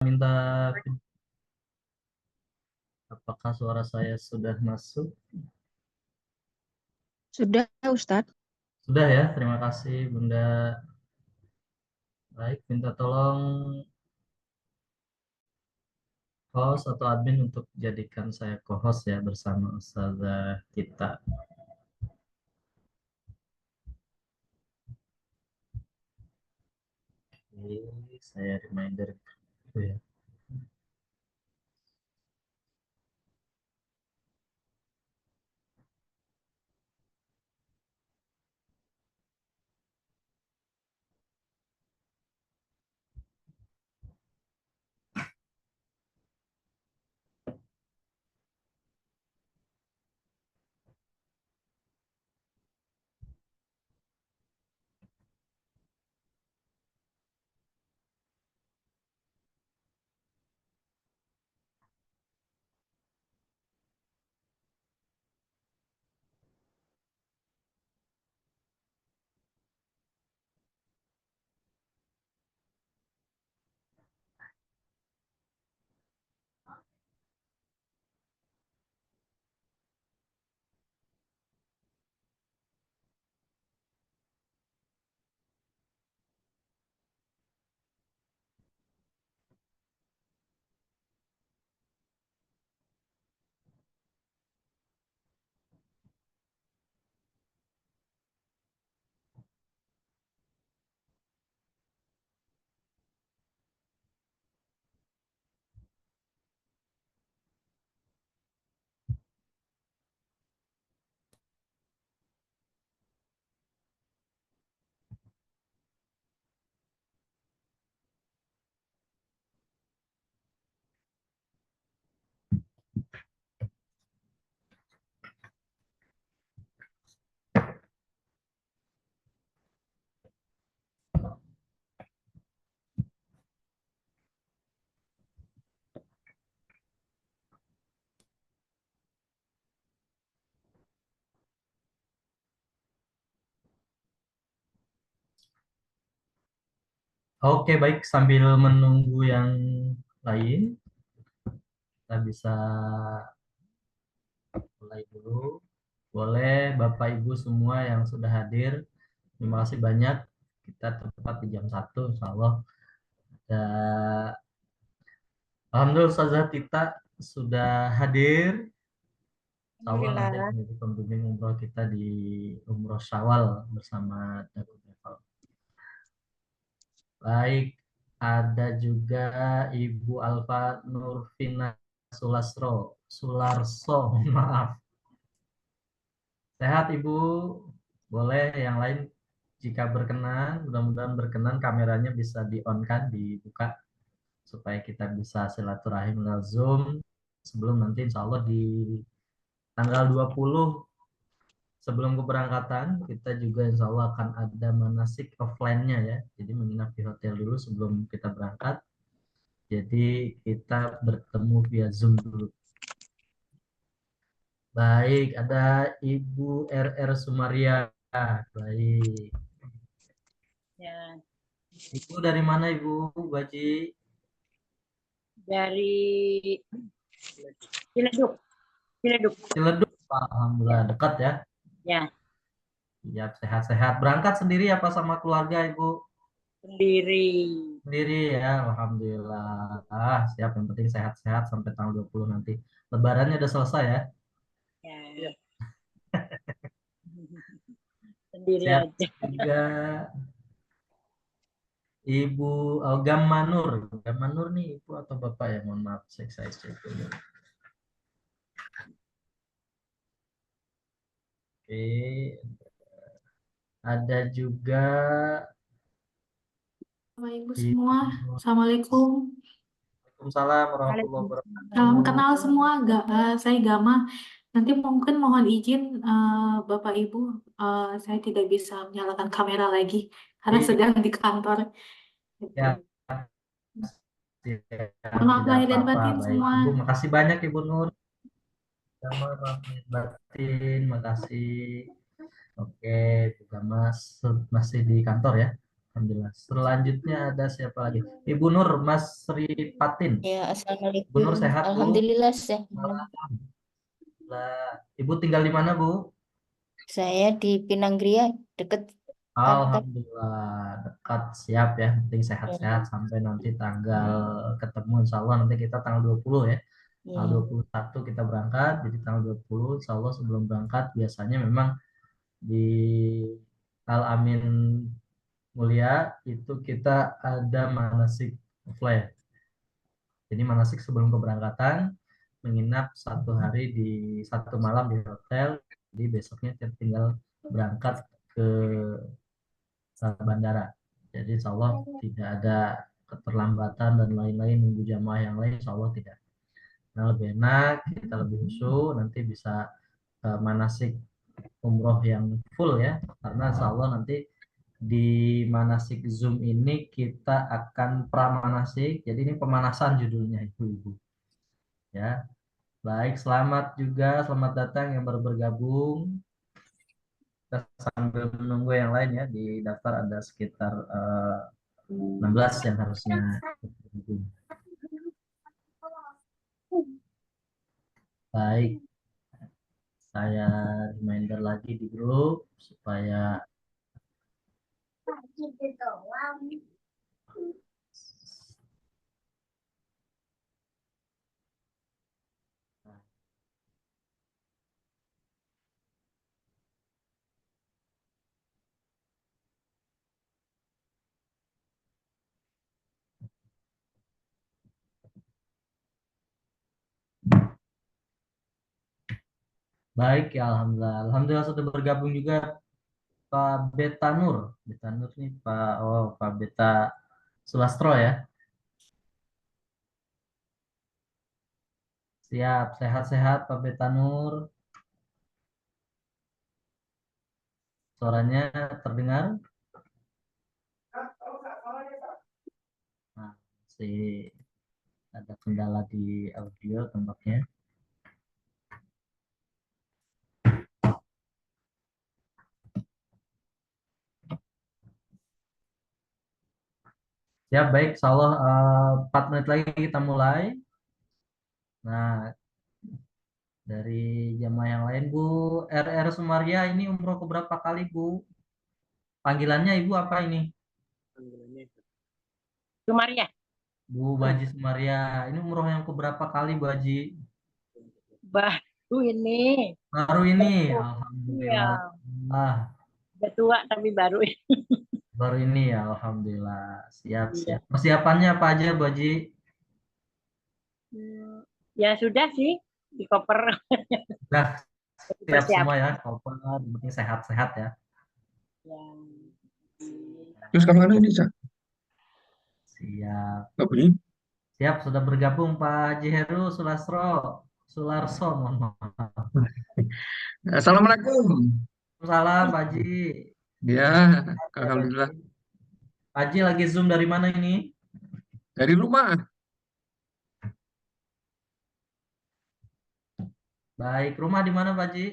minta apakah suara saya sudah masuk? Sudah, Ustadz. Sudah ya, terima kasih Bunda. Baik, minta tolong host atau admin untuk jadikan saya co-host ya bersama Ustazah kita. Oke, saya reminder itu ya. Oke, baik, sambil menunggu yang lain, kita bisa mulai dulu. Boleh Bapak Ibu semua yang sudah hadir. Terima kasih banyak. Kita tepat di jam 1, insya Allah. Dan Alhamdulillah Ustazah Tita sudah hadir. Insya Allah nanti Alhamdulillah. menjadi pembimbing umroh kita di umroh Syawal bersama Dago Travel. Baik, ada juga Ibu Alfa Nurfina Sularso, maaf. Sehat Ibu? Boleh yang lain jika berkenan, mudah-mudahan berkenan kameranya bisa di-on kan, dibuka supaya kita bisa silaturahim lewat Zoom sebelum nanti insya Allah di tanggal 20 sebelum keberangkatan kita juga insya Allah akan ada manasik offline-nya ya. Jadi menginap di hotel dulu sebelum kita berangkat. Jadi kita bertemu via Zoom dulu. Baik, ada Ibu RR Sumaria. Baik. Ya, Ibu dari mana Ibu Baji? dari Ciledug. Ciledug. Ciledug. Alhamdulillah Ya, dekat ya. ya, Siap, sehat-sehat. Berangkat sendiri apa sama keluarga Ibu? sendiri. Sendiri ya, Alhamdulillah. Siap, yang penting sehat-sehat sampai tanggal 20 nanti. Lebarannya udah selesai ya. Ya, sendiri Sehat aja. juga Ibu Gamanur. Gamanur nih Ibu atau Bapak ya? Mohon maaf, saya cek dulu. Oke, ada juga Bapak Ibu semua, Ibu. Assalamualaikum. Waalaikumsalam warahmatullahi Waalaikumsalam. Salam wabarakatuh. kenal semua, saya Gama. Nanti mungkin mohon izin Bapak Ibu, saya tidak bisa menyalakan kamera lagi karena Iya, sedang di kantor. Gitu. Mohon siap, maaf tidak lahir dan apa-apa. batin Baik, semua. Ibu, makasih banyak Ibu Nur. Sama Rahmat Batin, makasih. Oke, juga masih di kantor ya. Alhamdulillah. Selanjutnya ada siapa lagi? Ibu Nur, Mas Sri Patin. Ya, Ibu Nur Assalamualaikum. sehat, Bu? Alhamdulillah sehat. Alhamdulillah. Ibu tinggal di mana, Bu? Saya di Pinanggria, deket kantor. Alhamdulillah, dekat, siap ya. Penting sehat-sehat sampai nanti tanggal ketemu, insya Allah nanti kita tanggal 20 ya. Tanggal Ya. 21 kita berangkat, jadi tanggal 20 insya Allah sebelum berangkat biasanya memang di Al Amin Mulia itu kita ada manasik offline. Jadi manasik sebelum keberangkatan menginap 1 hari di 1 malam di hotel. Jadi besoknya kita tinggal berangkat ke bandara. Jadi insya Allah tidak ada keterlambatan dan lain-lain nunggu jamaah yang lain, insya Allah tidak. Nah, lebih enak, kita lebih khusyuk, nanti bisa manasik umroh yang full ya, karena insya Allah nanti di manasik Zoom ini kita akan pramanasik, jadi ini pemanasan judulnya ibu-ibu ya. Baik, selamat juga, selamat datang yang baru bergabung. Kita sambil menunggu yang lain ya, di daftar ada sekitar 16 yang harusnya bergabung. Baik, saya reminder lagi di grup supaya baik ya, alhamdulillah. Alhamdulillah sudah bergabung juga Pak Beta Nur. Beta Nur nih Pak Beta Sulastro ya. Siap, sehat-sehat Pak Beta Nur. Suaranya terdengar? Nah, masih ada kendala di audio tampaknya. Ya baik, insya Allah 4 menit lagi kita mulai. Nah, dari jamaah yang lain, Bu, RR Sumaria ini umroh keberapa kali, Bu? Panggilannya Ibu apa ini? Sumaria. Bu Baji Sumaria. Ini umroh yang keberapa kali, Bu Haji? Baru ini. Baru ini, Iya. alhamdulillah. Udah tua tapi baru ini. Baru ini ya, alhamdulillah. Siap, Iya. siap. Persiapannya apa aja, Bu Haji? Ya sudah sih di koper. Udah siap Persiapan. semua ya, koper, yang penting sehat-sehat ya. Ya. Terus kemana ini, Cak? Siap. Nggak bunyi? Siap, sudah bergabung Pak Haji Heru Sularso, mohon maaf. Assalamualaikum. Salam Pak Haji. Ya, alhamdulillah. Pak Haji lagi Zoom dari mana ini? Dari rumah. Baik, rumah di mana Pak Haji?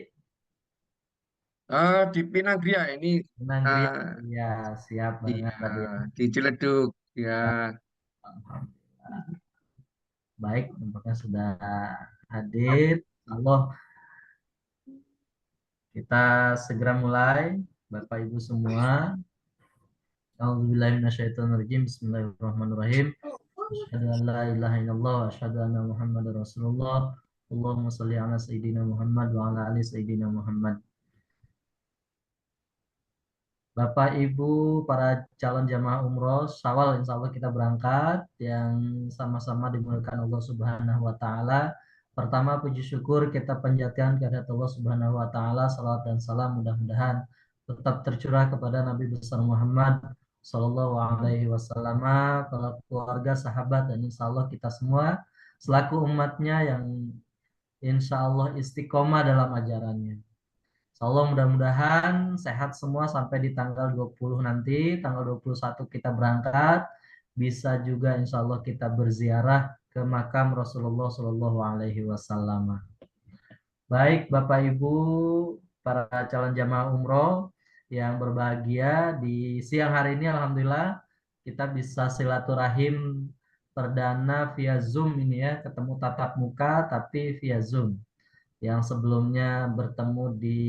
Di Pinagria ini. Nanggria. Ya, siap Iya, banget tadi. di Ciledug. Ya, Alhamdulillah. Baik, nampaknya sudah hadir. Allah, kita segera mulai, Bapak Ibu semua. A'udzubillahiminasyaitonirrajim. Bismillahirrahmanirrahim. Asyhadu an la ilaha illallah wa asyhadu anna Muhammadar Rasulullah. Allahumma shalli ala sayyidina Muhammad wa ala ali sayyidina Muhammad. Bapak Ibu para calon jamaah umroh Syawal, insya Allah kita berangkat yang sama-sama dimuliakan Allah Subhanahu wa taala. Pertama, puji syukur kita panjatkan kehadirat Allah Subhanahu wa taala, salawat dan salam mudah-mudahan tetap tercurah kepada Nabi besar Muhammad sallallahu alaihi wasallam, para keluarga, sahabat, dan insya Allah kita semua selaku umatnya yang insya Allah istiqomah dalam ajarannya. Insya Allah mudah-mudahan sehat semua sampai di tanggal 20 nanti. Tanggal 21 kita berangkat. Bisa juga insya Allah kita berziarah ke makam Rasulullah Shallallahu Alaihi Wasallam. Baik Bapak Ibu para calon jamaah umroh yang berbahagia, di siang hari ini alhamdulillah kita bisa silaturahim perdana via Zoom ini ya, ketemu tatap muka tapi via Zoom. Yang sebelumnya bertemu di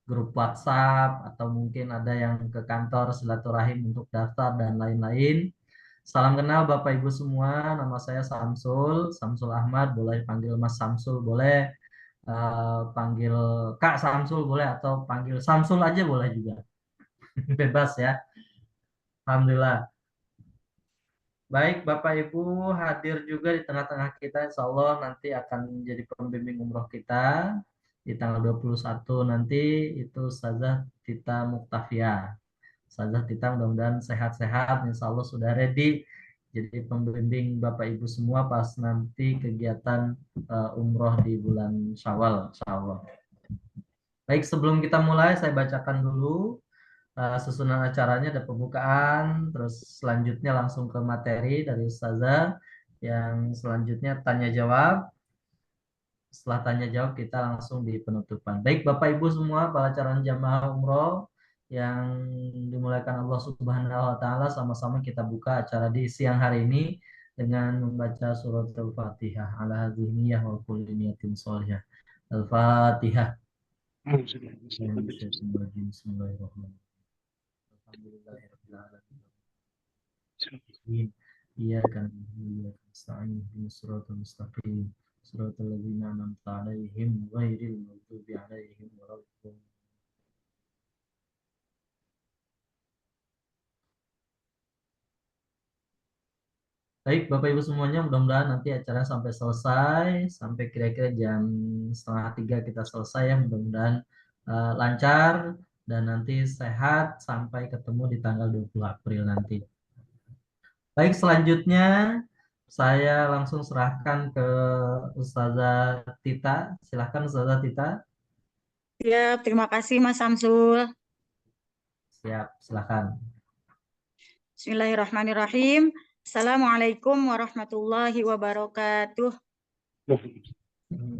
grup WhatsApp atau mungkin ada yang ke kantor silaturahim untuk daftar dan lain-lain. Salam kenal Bapak Ibu semua, nama saya Samsul, Samsul Ahmad, boleh panggil Mas Samsul, boleh panggil Kak Samsul boleh atau panggil Samsul aja boleh juga. Bebas ya. Alhamdulillah. Baik, Bapak Ibu hadir juga di tengah-tengah kita. Insya Allah nanti akan menjadi pembimbing umroh kita di tanggal 21 nanti itu Ustazah Tita Muktafia. Ustazah Tita mudah-mudahan sehat-sehat. Insya Allah sudah ready jadi pembimbing Bapak Ibu semua pas nanti kegiatan umroh di bulan Syawal. Insya Allah. Baik, sebelum kita mulai saya bacakan dulu susunan acaranya, ada pembukaan, terus selanjutnya langsung ke materi dari Ustazah, yang selanjutnya tanya jawab. Setelah tanya jawab kita langsung di penutupan. Baik Bapak Ibu semua, para calon jamaah umroh yang dimuliakan Allah Subhanahu wa taala, sama-sama kita buka acara di siang hari ini dengan membaca surat Al-Fatihah. Ala hadhihi wa kulli niyatin sholihah. Al-Fatihah. Bismillahirrahmanirrahim. Alhamdulillahirrahmanirrahim. Iyyaka na'budu wa iyyaka nasta'in ihdinas siratal mustaqim siratal ladzina an'amta 'alaihim ghairil maghdubi 'alaihim waladdallin. Baik Bapak Ibu semuanya, mudah-mudahan nanti acara sampai selesai, sampai kira-kira jam 2:30 kita selesai ya, mudah-mudahan lancar dan nanti sehat sampai ketemu di tanggal 20 April nanti. Baik, selanjutnya saya langsung serahkan ke Ustazah Tita. Silahkan Ustazah Tita. Ya, terima kasih Mas Samsul. Siap, silahkan. Bismillahirrahmanirrahim. Assalamualaikum warahmatullahi wabarakatuh.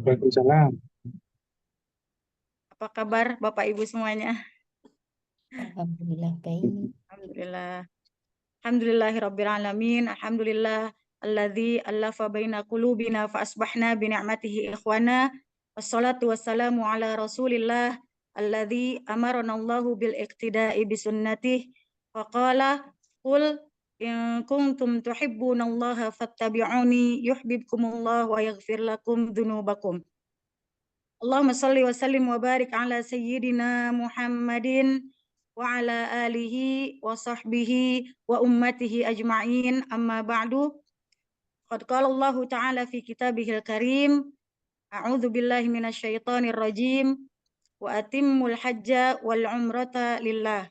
Waalaikumsalam. Apa kabar Bapak Ibu semuanya? Alhamdulillah baik. Alhamdulillah. Alhamdulillahirabbil alamin. Alhamdulillah alladzi allafa baina qulubina fa asbahna bi ni'matihi ikhwana. Wassalatu wassalamu ala Rasulillah alladzi amarana Allahu bil iqtida'i bi sunnatihi wa qala qul in kuntum tuhibbunallaha fattabi'uni yuhibbukumullah wa yaghfir lakum dzunubakum. Allahumma shalli wa sallim wa barik ala sayyidina Muhammadin wa ala alihi wa sahbihi wa ummatihi ajma'in, amma ba'du. Qad qala Allah ta'ala fi kitabihil karim, a'udzu billahi minasyaitonir rajim, wa atimmul hajja wal umrata lillah.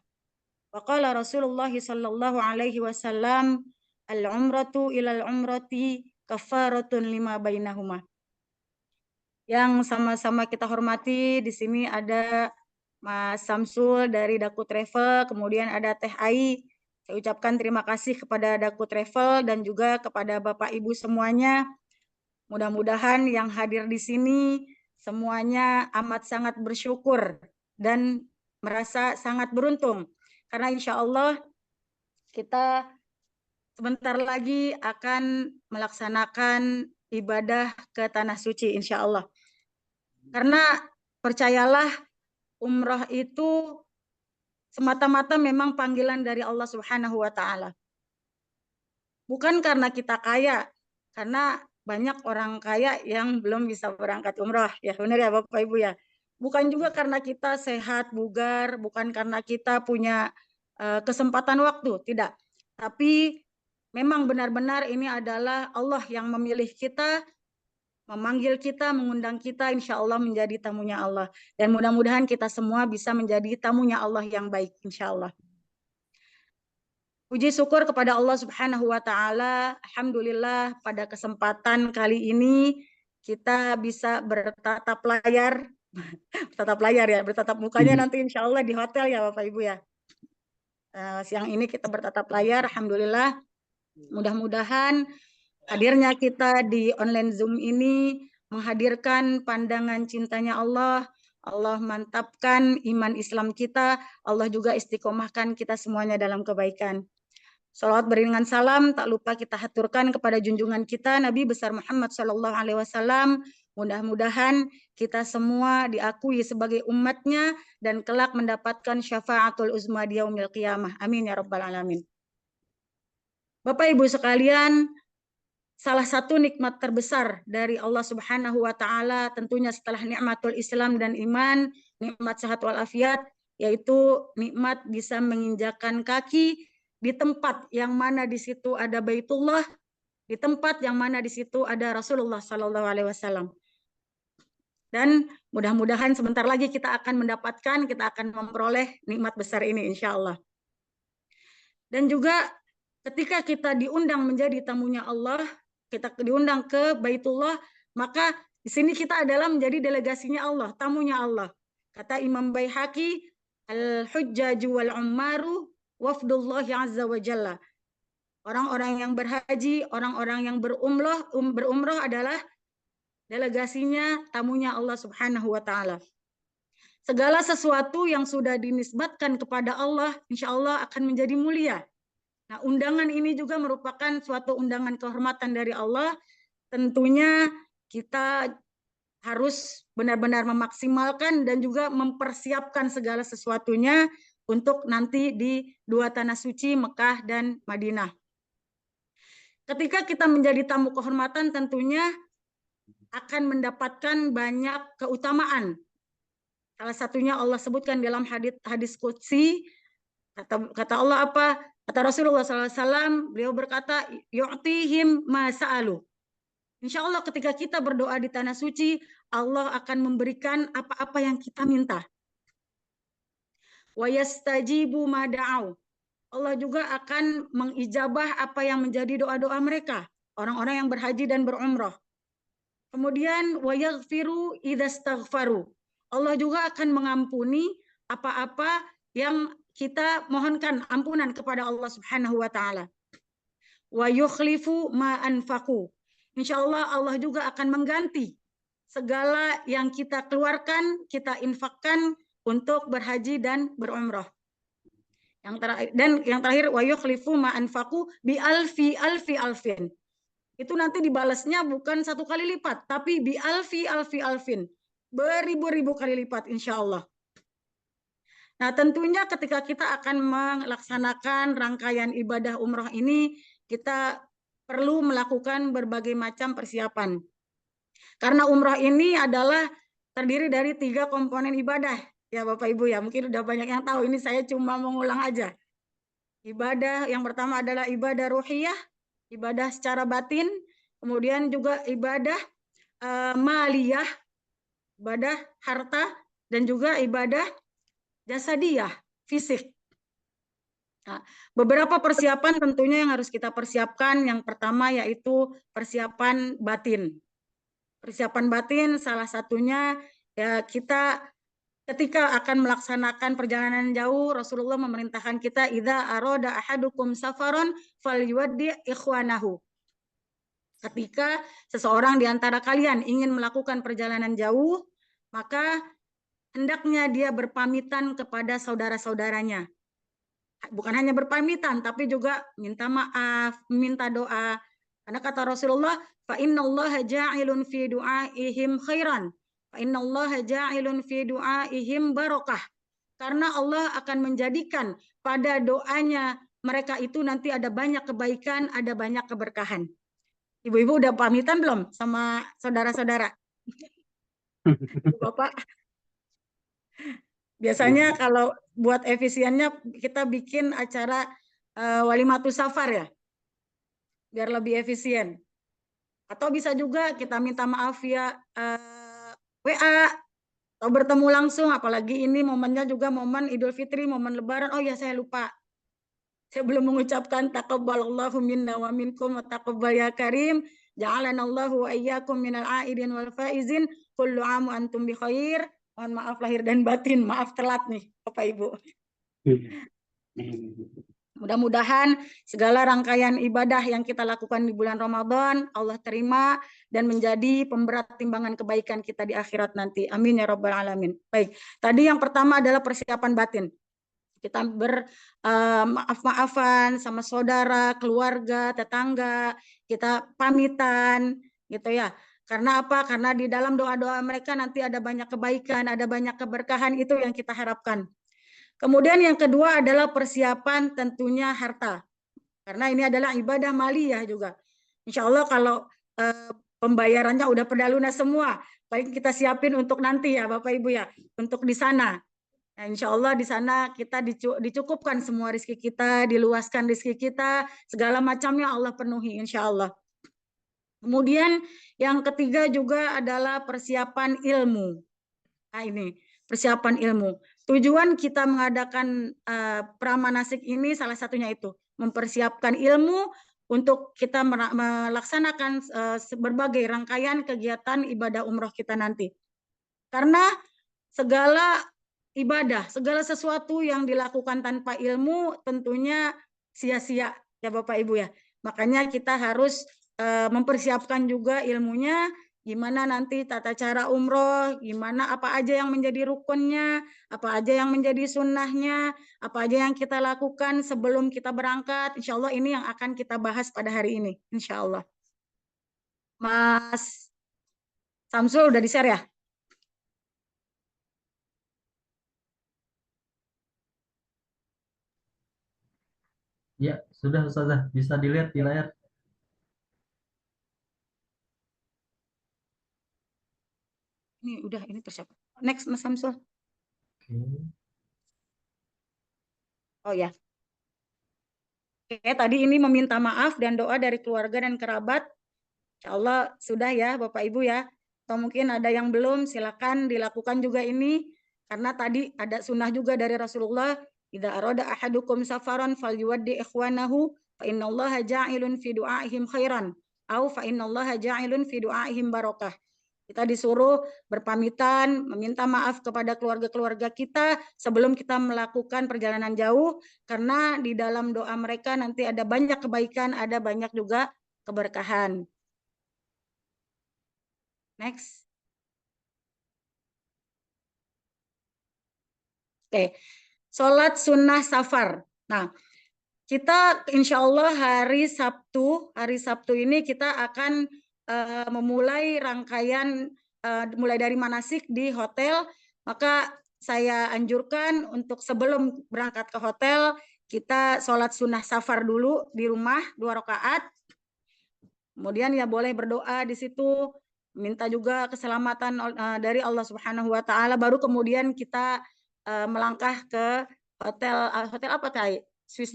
Wa qala Rasulullah sallallahu alaihi wasallam, al umratu ilal umrati kafaratun lima bainahuma. Yang sama-sama kita hormati, di sini ada Mas Samsul dari Daku Travel, kemudian ada Teh Ai. Saya ucapkan terima kasih kepada Daku Travel dan juga kepada Bapak Ibu semuanya. Mudah-mudahan yang hadir di sini semuanya amat sangat bersyukur dan merasa sangat beruntung. Karena insya Allah kita sebentar lagi akan melaksanakan ibadah ke Tanah Suci insya Allah. Karena percayalah, umrah itu semata-mata memang panggilan dari Allah Subhanahu wa taala. Bukan karena kita kaya, karena banyak orang kaya yang belum bisa berangkat umrah, ya benar ya Bapak Ibu ya. Bukan juga karena kita sehat, bugar, bukan karena kita punya kesempatan waktu, tidak. Tapi memang benar-benar ini adalah Allah yang memilih kita, memanggil kita, mengundang kita, insya Allah menjadi tamunya Allah. Dan mudah-mudahan kita semua bisa menjadi tamunya Allah yang baik, insya Allah. Puji syukur kepada Allah Subhanahu wa taala. Alhamdulillah pada kesempatan kali ini kita bisa bertatap layar. Bertatap layar ya, bertatap mukanya nanti insya Allah di hotel ya Bapak Ibu ya. Siang ini kita bertatap layar, alhamdulillah. Mudah-mudahan hadirnya kita di online Zoom ini menghadirkan pandangan cintanya Allah, Allah mantapkan iman Islam kita, Allah juga istiqomahkan kita semuanya dalam kebaikan. Salawat beriringan salam tak lupa kita haturkan kepada junjungan kita Nabi besar Muhammad SAW. Mudah-mudahan kita semua diakui sebagai umatnya dan kelak mendapatkan syafaatul uzma di yaumil qiyamah. Amin ya rabbal alamin. Bapak Ibu sekalian, salah satu nikmat terbesar dari Allah Subhanahu wa taala tentunya setelah nikmatul Islam dan iman, nikmat sehat walafiat, yaitu nikmat bisa menginjakan kaki di tempat yang mana di situ ada Baitullah, di tempat yang mana di situ ada Rasulullah Sallallahu Alaihi Wasallam. Dan mudah-mudahan sebentar lagi kita akan memperoleh nikmat besar ini insya Allah. Dan juga ketika kita diundang menjadi tamunya Allah, kita diundang ke Baitullah, maka di sini kita adalah menjadi delegasinya Allah, tamunya Allah. Kata Imam Baihaqi, al-hujjaju wal-ummaru wafdullahi azza wa jalla. Orang-orang yang berhaji, orang-orang yang berumrah adalah delegasinya, tamunya Allah Subhanahu wa taala. Segala sesuatu yang sudah dinisbatkan kepada Allah, insya Allah akan menjadi mulia. Nah, undangan ini juga merupakan suatu undangan kehormatan dari Allah. Tentunya kita harus benar-benar memaksimalkan dan juga mempersiapkan segala sesuatunya untuk nanti di dua tanah suci Mekah dan Madinah. Ketika kita menjadi tamu kehormatan tentunya akan mendapatkan banyak keutamaan. Salah satunya Allah sebutkan dalam hadis qudsi, kata Allah apa? Kata Rasulullah SAW, beliau berkata, yu'tihim ma sa'alu. Insya Allah ketika kita berdoa di tanah suci, Allah akan memberikan apa-apa yang kita minta. Wa yastajibu ma da'au. Allah juga akan mengijabah apa yang menjadi doa-doa mereka, orang-orang yang berhaji dan berumrah. Kemudian wa yaghfiru idza staghfaru. Allah juga akan mengampuni apa-apa yang kita mohonkan ampunan kepada Allah Subhanahu wa taala. Wa yukhlifu ma anfaqu. Insyaallah Allah juga akan mengganti segala yang kita keluarkan, kita infakkan untuk berhaji dan berumrah. Yang terakhir wa yukhlifu ma anfaqu bi alfi alfin. Itu nanti dibalasnya bukan 1 kali lipat, tapi bi alfi alfin. Beribu-ribu kali lipat insya Allah. Nah, tentunya ketika kita akan melaksanakan rangkaian ibadah umroh ini, kita perlu melakukan berbagai macam persiapan. Karena umroh ini adalah terdiri dari 3 komponen ibadah. Ya Bapak Ibu ya, mungkin udah banyak yang tahu, ini saya cuma mengulang aja. Ibadah yang pertama adalah ibadah ruhiyah, ibadah secara batin, kemudian juga ibadah maliyah, ibadah harta, dan juga ibadah jasadiyah, fisik. Nah, beberapa persiapan tentunya yang harus kita persiapkan. Yang pertama yaitu persiapan batin. Persiapan batin salah satunya ya kita ketika akan melaksanakan perjalanan jauh, Rasulullah memerintahkan kita idza arada ahadukum safaron falyuwaddi ikhwanahu. Ketika seseorang di antara kalian ingin melakukan perjalanan jauh, maka hendaknya dia berpamitan kepada saudara-saudaranya. Bukan hanya berpamitan, tapi juga minta maaf, minta doa. Karena kata Rasulullah, fa innallaha ja'ilun fi du'aihim khairan. Fa innallaha ja'ilun fi du'aihim barakah. Karena Allah akan menjadikan pada doanya mereka itu nanti ada banyak kebaikan, ada banyak keberkahan. Ibu-ibu udah pamitan belum sama saudara-saudara? Bapak? Biasanya kalau buat efisiennya kita bikin acara walimatus safar ya, biar lebih efisien. Atau bisa juga kita minta maaf via WA atau bertemu langsung, apalagi ini momennya juga momen Idul Fitri, momen Lebaran. Oh ya saya lupa, saya belum mengucapkan taqabbalallahu minna wa minkum wa taqabbal ya karim. Ja'alanallahu wa iyyakum minal aidin wal faizin. Kullu amu antum bi khair. Mohon maaf lahir dan batin, maaf telat nih Bapak Ibu. Mudah-mudahan segala rangkaian ibadah yang kita lakukan di bulan Ramadan Allah terima dan menjadi pemberat timbangan kebaikan kita di akhirat nanti. Amin ya rabbal alamin. Baik, tadi yang pertama adalah persiapan batin. Kita maaf-maafan sama saudara, keluarga, tetangga, kita pamitan gitu ya. Karena apa? Karena di dalam doa-doa mereka nanti ada banyak kebaikan, ada banyak keberkahan, itu yang kita harapkan. Kemudian yang kedua adalah persiapan tentunya harta. Karena ini adalah ibadah maliyah juga. Insya Allah kalau pembayarannya udah pada lunas semua, paling kita siapin untuk nanti ya Bapak Ibu ya, untuk di sana. Nah, insya Allah di sana kita dicukupkan semua rezeki kita, diluaskan rezeki kita, segala macamnya Allah penuhi insya Allah. Kemudian yang ketiga juga adalah persiapan ilmu. Nah ini persiapan ilmu. Tujuan kita mengadakan pramanasik ini salah satunya itu mempersiapkan ilmu untuk kita melaksanakan berbagai rangkaian kegiatan ibadah umroh kita nanti. Karena segala ibadah, segala sesuatu yang dilakukan tanpa ilmu tentunya sia-sia ya Bapak Ibu ya. Makanya kita harus mempersiapkan juga ilmunya, gimana nanti tata cara umroh, gimana apa aja yang menjadi rukunnya, apa aja yang menjadi sunnahnya, apa aja yang kita lakukan sebelum kita berangkat. Insya Allah ini yang akan kita bahas pada hari ini, insya Allah. Mas Samsul udah di-share ya? Ya, sudah Ustazah, bisa dilihat di layar. Ini udah, ini persiapan. Next Mas Samsul. Oke. Oh ya. Oke, tadi ini meminta maaf dan doa dari keluarga dan kerabat. Insya Allah sudah ya Bapak Ibu ya. Atau mungkin ada yang belum, silakan dilakukan juga ini. Karena tadi ada sunnah juga dari Rasulullah. Idza arada ahadukum safaran falyuwaddi ikhwanahu fa innallaha ja'ilun fi du'aihim khairan. Au fa innallaha ja'ilun fi du'aihim barakah. Kita disuruh berpamitan, meminta maaf kepada keluarga-keluarga kita sebelum kita melakukan perjalanan jauh, karena di dalam doa mereka nanti ada banyak kebaikan, ada banyak juga keberkahan. Next. Oke, sholat sunnah safar. Nah, kita insya Allah hari Sabtu ini kita akan memulai rangkaian mulai dari manasik di hotel. Maka saya anjurkan untuk sebelum berangkat ke hotel kita sholat sunnah safar dulu di rumah 2 rakaat. Kemudian ya boleh berdoa di situ, minta juga keselamatan dari Allah Subhanahu wa taala, baru kemudian kita melangkah ke hotel apa Tay? Swiss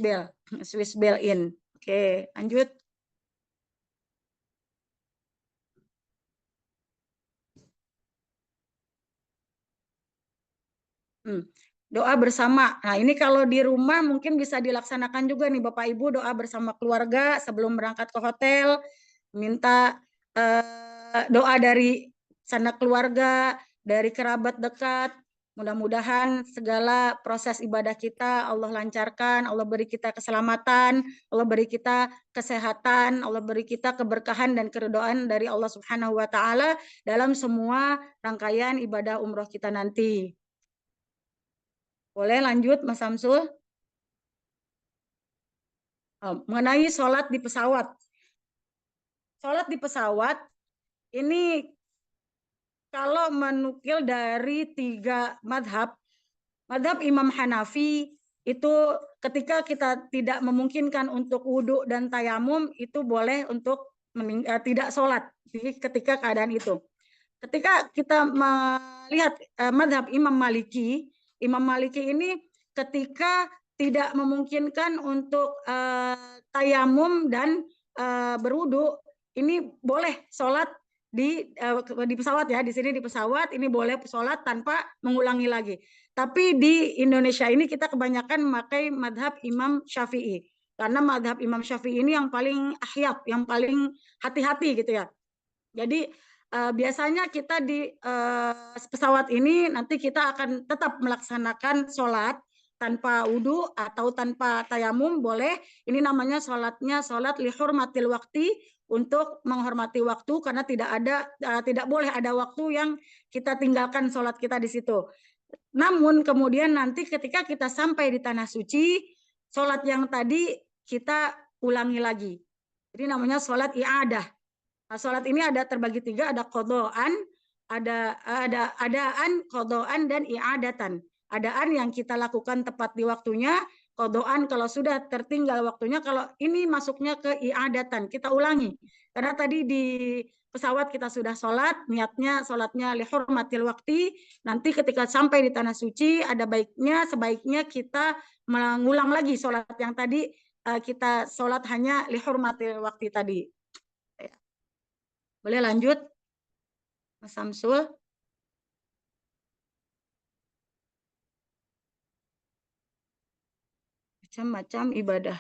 Bell Inn. Oke, lanjut. Doa bersama. Nah, ini kalau di rumah mungkin bisa dilaksanakan juga nih Bapak Ibu, doa bersama keluarga sebelum berangkat ke hotel, minta doa dari sanak keluarga, dari kerabat dekat. Mudah-mudahan segala proses ibadah kita Allah lancarkan, Allah beri kita keselamatan, Allah beri kita kesehatan, Allah beri kita keberkahan dan keridhaan dari Allah Subhanahu wa taala dalam semua rangkaian ibadah umroh kita nanti. Boleh lanjut Mas Samsul? Mengenai sholat di pesawat. Sholat di pesawat ini kalau menukil dari 3 madhab Imam Hanafi itu ketika kita tidak memungkinkan untuk wudhu dan tayamum itu boleh untuk tidak sholat ketika keadaan itu. Ketika kita melihat madhab Imam Maliki ini ketika tidak memungkinkan untuk tayamum dan berwudu, ini boleh sholat di pesawat ya, di sini di pesawat ini boleh sholat tanpa mengulangi lagi. Tapi di Indonesia ini kita kebanyakan memakai madhab Imam Syafi'i, karena madhab Imam Syafi'i ini yang paling ahyab, yang paling hati-hati gitu ya. Jadi biasanya kita di pesawat ini nanti kita akan tetap melaksanakan sholat, tanpa wudhu atau tanpa tayamum boleh. Ini namanya sholatnya sholat lihurmatil waktu, untuk menghormati waktu, karena tidak boleh ada waktu yang kita tinggalkan sholat kita di situ. Namun kemudian nanti ketika kita sampai di tanah suci, sholat yang tadi kita ulangi lagi. Jadi namanya sholat i'adah. Nah, sholat ini ada terbagi 3, ada qadhaan, ada adaan, qadhaan, dan i'adatan. Adaan yang kita lakukan tepat di waktunya, qadhaan kalau sudah tertinggal waktunya, kalau ini masuknya ke i'adatan, kita ulangi. Karena tadi di pesawat kita sudah sholat, niatnya sholatnya lihurmatil waktu, nanti ketika sampai di tanah suci, sebaiknya kita mengulang lagi sholat yang tadi kita sholat hanya lihurmatil waktu tadi. Boleh lanjut, Mas Samsul? Macam-macam ibadah.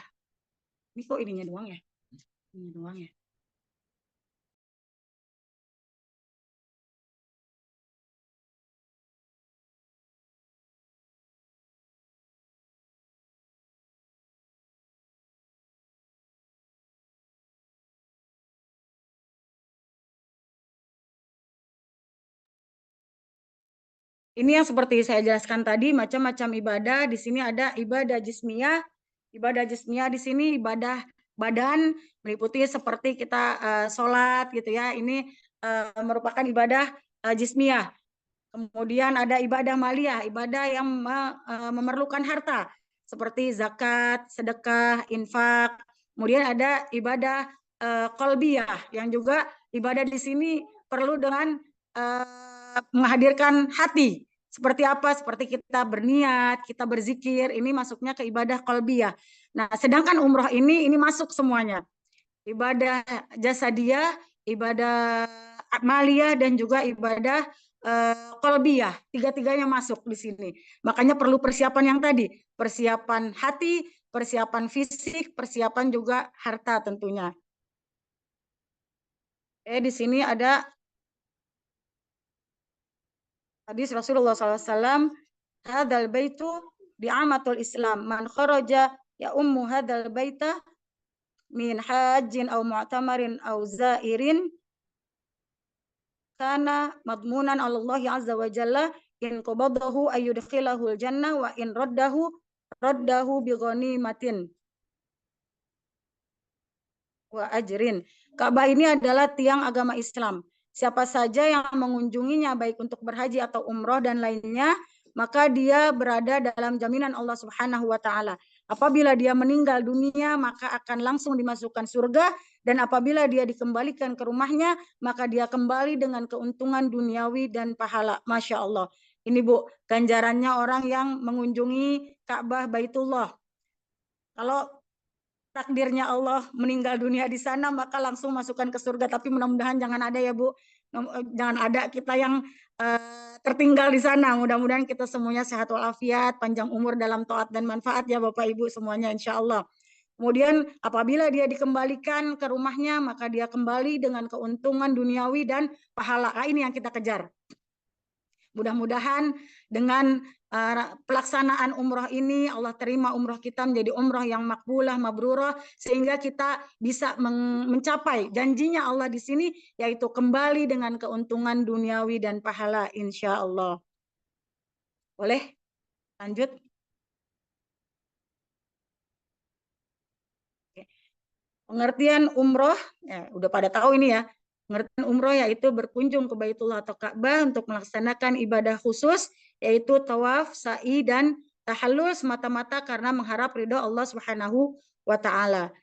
Ini kok ininya doang ya? Ini doang ya? Ini yang seperti saya jelaskan tadi, macam-macam ibadah. Di sini ada ibadah jismiyah. Ibadah jismiyah di sini ibadah badan, meliputi seperti kita sholat gitu ya. Ini merupakan ibadah jismiyah. Kemudian ada ibadah maliyah, ibadah yang memerlukan harta, seperti zakat, sedekah, infak. Kemudian ada ibadah qalbiyah, yang juga ibadah di sini perlu dengan menghadirkan hati. Seperti apa? Seperti kita berniat, kita berzikir, ini masuknya ke ibadah qalbiyah. Nah, sedangkan umroh ini masuk semuanya. Ibadah jasadiyah, ibadah maliyah, dan juga ibadah qalbiyah. Tiga-tiganya masuk di sini. Makanya perlu persiapan yang tadi, persiapan hati, persiapan fisik, persiapan juga harta tentunya. Di sini ada hadis Rasulullah SAW, hadal baitu bi'amatul Islam, man kharaja ya ummu hadal baita min hajjin aw mu'tamarin aw zairin kana madmunan Allah azza wa jalla in qabadahu ayyudkhilahu al-jannah wa in raddahu bi ghanimatin wa ajrin. Ka'bah ini adalah tiang agama Islam. Siapa saja yang mengunjunginya baik untuk berhaji atau umroh dan lainnya, maka dia berada dalam jaminan Allah Subhanahu wa taala. Apabila dia meninggal dunia, maka akan langsung dimasukkan surga, dan apabila dia dikembalikan ke rumahnya, maka dia kembali dengan keuntungan duniawi dan pahala. Masya Allah. Ini Bu, ganjarannya orang yang mengunjungi Ka'bah Baitullah. Kalau takdirnya Allah meninggal dunia di sana, maka langsung masukkan ke surga. Tapi mudah-mudahan jangan ada ya Bu, jangan ada kita yang tertinggal di sana. Mudah-mudahan kita semuanya sehat walafiat, panjang umur dalam taat dan manfaat ya Bapak Ibu semuanya insya Allah. Kemudian apabila dia dikembalikan ke rumahnya, maka dia kembali dengan keuntungan duniawi dan pahala. Ini yang kita kejar. Mudah-mudahan dengan pelaksanaan umroh ini, Allah terima umroh kita menjadi umroh yang makbulah, mabrurah, sehingga kita bisa mencapai janjinya Allah di sini, yaitu kembali dengan keuntungan duniawi dan pahala, insya Allah. Boleh? Lanjut. Pengertian umroh, ya, udah pada tahu ini ya. Pengertian umroh yaitu berkunjung ke Baitullah atau Ka'bah untuk melaksanakan ibadah khusus, yaitu tawaf, sa'i, dan tahallul semata-mata karena mengharap ridho Allah Subhanahu wa taala.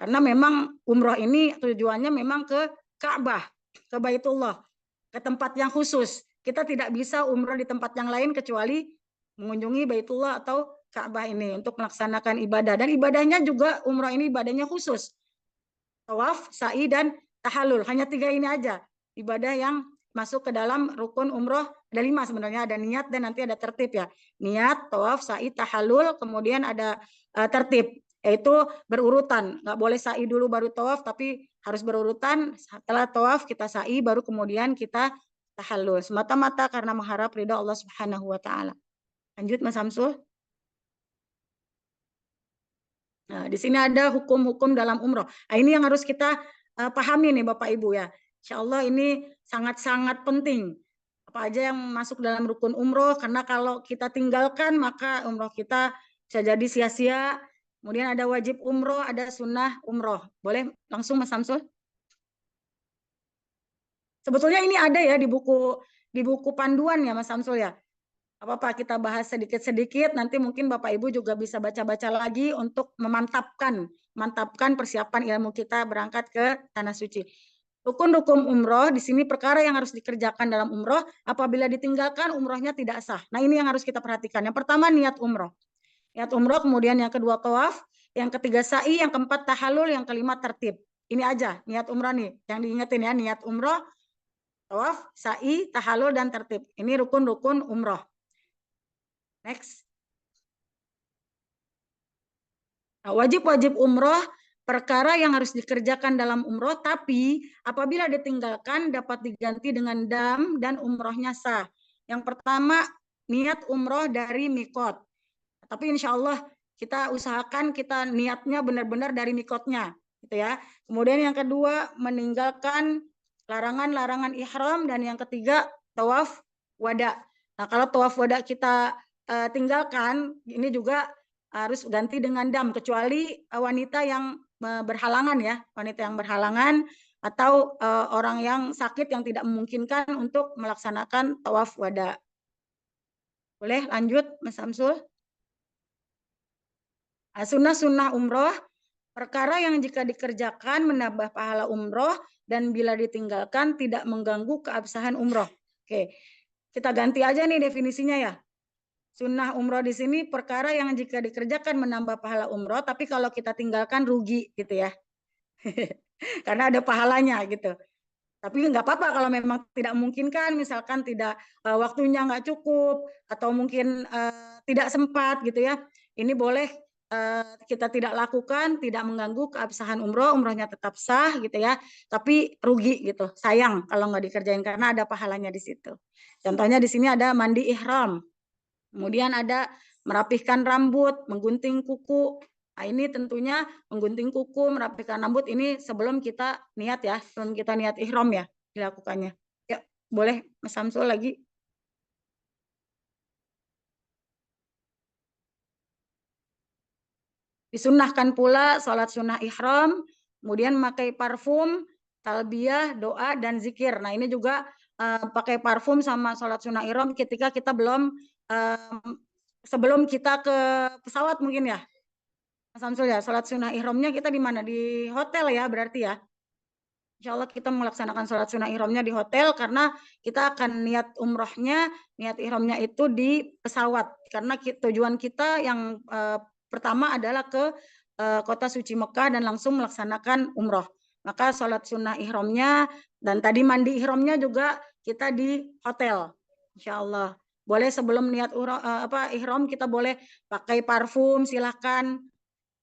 Karena memang umroh ini tujuannya memang ke Ka'bah, ke Baitullah, ke tempat yang khusus. Kita tidak bisa umroh di tempat yang lain kecuali mengunjungi Baitullah atau Ka'bah ini untuk melaksanakan ibadah. Dan ibadahnya juga umroh ini ibadahnya khusus. Tawaf, sa'i, dan tahallul. Hanya 3 ini aja ibadah yang masuk ke dalam rukun umroh. Ada 5 sebenarnya, ada niat dan nanti ada tertib ya. Niat, tawaf, sa'i, tahallul, kemudian ada tertib, yaitu berurutan. Nggak boleh sa'i dulu baru tawaf, tapi harus berurutan. Setelah tawaf kita sa'i, baru kemudian kita tahallul. Semata-mata karena mengharap ridha Allah Subhanahu wa taala. Lanjut Mas Samsul. Nah, di sini ada hukum-hukum dalam umroh. Nah, ini yang harus kita pahami nih Bapak Ibu ya. Insya Allah ini sangat-sangat penting. Apa aja yang masuk dalam rukun umroh, karena kalau kita tinggalkan maka umroh kita bisa jadi sia-sia. Kemudian ada wajib umroh, ada sunnah umroh. Boleh langsung Mas Samsul? Sebetulnya ini ada ya di buku panduan ya Mas Samsul ya. Apa-apa kita bahas sedikit-sedikit, nanti mungkin Bapak Ibu juga bisa baca-baca lagi untuk mantapkan persiapan ilmu kita berangkat ke Tanah Suci. Rukun-rukun umroh, di sini perkara yang harus dikerjakan dalam umroh, apabila ditinggalkan umrohnya tidak sah. Nah ini yang harus kita perhatikan. Yang pertama niat umroh. Niat umroh, kemudian yang kedua tawaf, yang ketiga sa'i, yang keempat tahallul, yang kelima tertib. Ini aja niat umroh nih, yang diingetin ya, niat umroh, tawaf, sa'i, tahallul, dan tertib. Ini rukun-rukun umroh. Next. Nah, wajib-wajib umroh, perkara yang harus dikerjakan dalam umroh, tapi apabila ditinggalkan dapat diganti dengan dam dan umrohnya sah. Yang pertama, niat umroh dari mikot. Tapi insya Allah kita usahakan kita niatnya benar-benar dari mikotnya, gitu ya. Kemudian yang kedua, meninggalkan larangan-larangan ihram, dan yang ketiga tawaf wada. Nah, kalau tawaf wada kita tinggalkan, ini juga harus ganti dengan dam, kecuali wanita yang berhalangan ya, wanita yang berhalangan atau orang yang sakit yang tidak memungkinkan untuk melaksanakan tawaf wada. Boleh lanjut Mas Samsul? Sunnah-sunnah umroh, perkara yang jika dikerjakan menambah pahala umroh dan bila ditinggalkan tidak mengganggu keabsahan umroh. Oke, kita ganti aja nih definisinya ya. Sunnah umroh di sini perkara yang jika dikerjakan menambah pahala umroh, tapi kalau kita tinggalkan rugi gitu ya. Karena ada pahalanya gitu. Tapi nggak apa-apa kalau memang tidak memungkinkan, misalkan tidak waktunya nggak cukup atau mungkin tidak sempat gitu ya. Ini boleh kita tidak lakukan, tidak mengganggu keabsahan umroh, umrohnya tetap sah gitu ya. Tapi rugi gitu, sayang kalau nggak dikerjain karena ada pahalanya di situ. Contohnya di sini ada mandi ihram. Kemudian ada merapihkan rambut, menggunting kuku. Nah, ini tentunya menggunting kuku, merapihkan rambut ini sebelum kita niat ya, sebelum kita niat ihram ya dilakukannya. Ya, boleh Mas Samsul lagi. Disunnahkan pula sholat sunnah ihram, kemudian memakai parfum, talbiyah, doa, dan zikir. Nah, ini juga pakai parfum sama sholat sunnah ihram ketika kita belum sebelum kita ke pesawat mungkin ya, Mas Samsul ya. Sholat sunnah ihramnya kita di mana? Di hotel ya berarti ya. Insya Allah kita melaksanakan sholat sunnah ihramnya di hotel karena kita akan niat umrohnya, niat ihramnya itu di pesawat. Karena tujuan kita yang pertama adalah ke kota suci Mekah dan langsung melaksanakan umroh. Maka sholat sunnah ihramnya dan tadi mandi ihramnya juga kita di hotel. Insya Allah. Boleh sebelum niat ihram kita boleh pakai parfum, silahkan.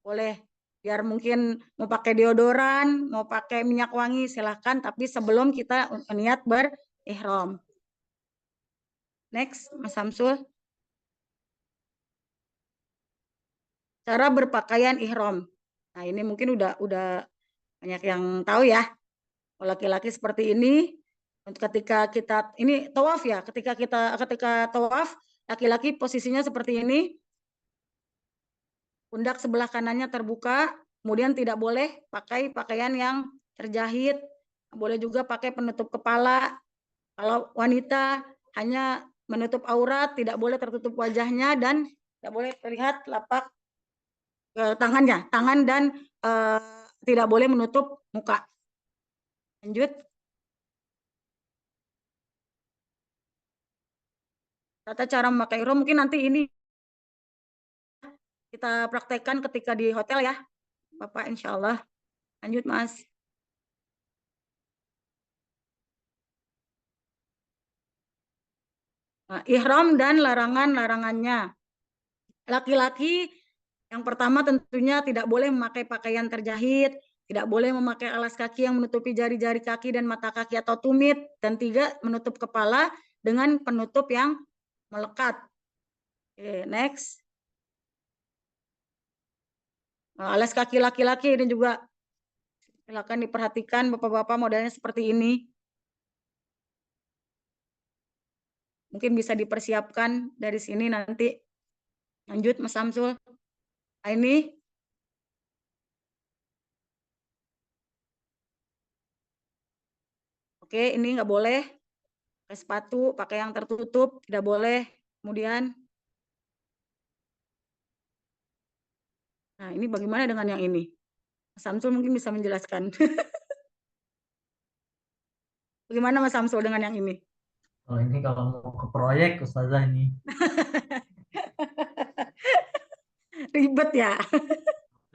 Boleh. Biar mungkin mau pakai deodoran, mau pakai minyak wangi, silahkan. Tapi sebelum kita niat berihram. Next, Mas Samsul. Cara berpakaian ihram. Nah, ini mungkin udah banyak yang tahu ya. Laki-laki seperti ini, ketika kita ini tawaf ya, ketika tawaf, laki-laki posisinya seperti ini. Pundak sebelah kanannya terbuka, kemudian tidak boleh pakai pakaian yang terjahit, boleh juga pakai penutup kepala. Kalau wanita hanya menutup aurat, tidak boleh tertutup wajahnya dan tidak boleh terlihat telapak tangannya, tangan dan tidak boleh menutup muka. Lanjut. Tata cara memakai ihram mungkin nanti ini kita praktekkan ketika di hotel ya, Bapak, insya Allah. Lanjut, Mas. Nah, ihram dan larangan-larangannya. Laki-laki yang pertama tentunya tidak boleh memakai pakaian terjahit, tidak boleh memakai alas kaki yang menutupi jari-jari kaki dan mata kaki atau tumit, dan 3, menutup kepala dengan penutup yang melekat. Oke, next. Alas kaki laki-laki ini juga silakan diperhatikan Bapak-bapak, modelnya seperti ini. Mungkin bisa dipersiapkan dari sini nanti. Lanjut Mas Samsul. Nah, ini oke, ini nggak boleh pakai sepatu, pakai yang tertutup, tidak boleh. Kemudian, nah ini bagaimana dengan yang ini? Mas Samsul mungkin bisa menjelaskan. Bagaimana Mas Samsul dengan yang ini? Kalau ini kalau mau ke proyek Ustazah ini Ribet ya?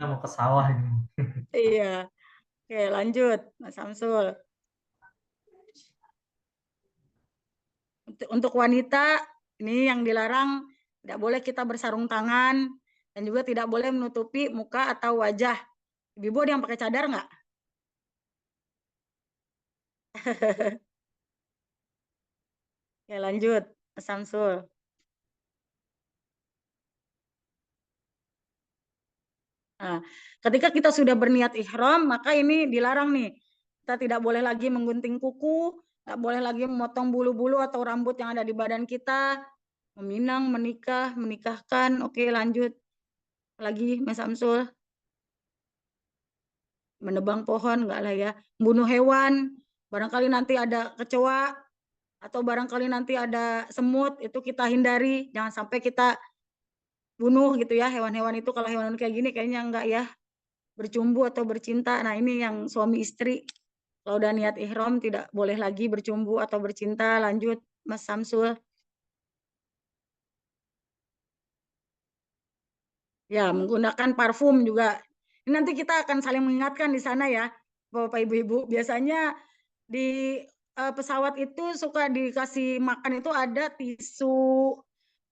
kita mau ke sawah ini. Iya. Oke, lanjut Mas Samsul. Untuk wanita, ini yang dilarang, tidak boleh kita bersarung tangan, dan juga tidak boleh menutupi muka atau wajah. Ibu ada yang pakai cadar nggak? Oke, lanjut Mas Samsul. Nah, ketika kita sudah berniat ihram, maka ini dilarang nih. Kita tidak boleh lagi menggunting kuku, tidak boleh lagi memotong bulu-bulu atau rambut yang ada di badan kita, meminang, menikah, menikahkan. Oke, lanjut. Lagi Mas Samsul. Menebang pohon, enggak lah ya. Bunuh hewan, barangkali nanti ada kecoa, atau barangkali nanti ada semut, itu kita hindari. Jangan sampai kita bunuh gitu ya hewan-hewan itu. Kalau hewan kayak gini kayaknya enggak ya. Bercumbu atau bercinta. Nah, ini yang suami istri. Kalau udah niat ihram tidak boleh lagi bercumbu atau bercinta. Lanjut Mas Samsul. Ya, menggunakan parfum juga. Ini nanti kita akan saling mengingatkan di sana ya, Bapak Ibu-ibu. Biasanya di pesawat itu suka dikasih makan itu ada tisu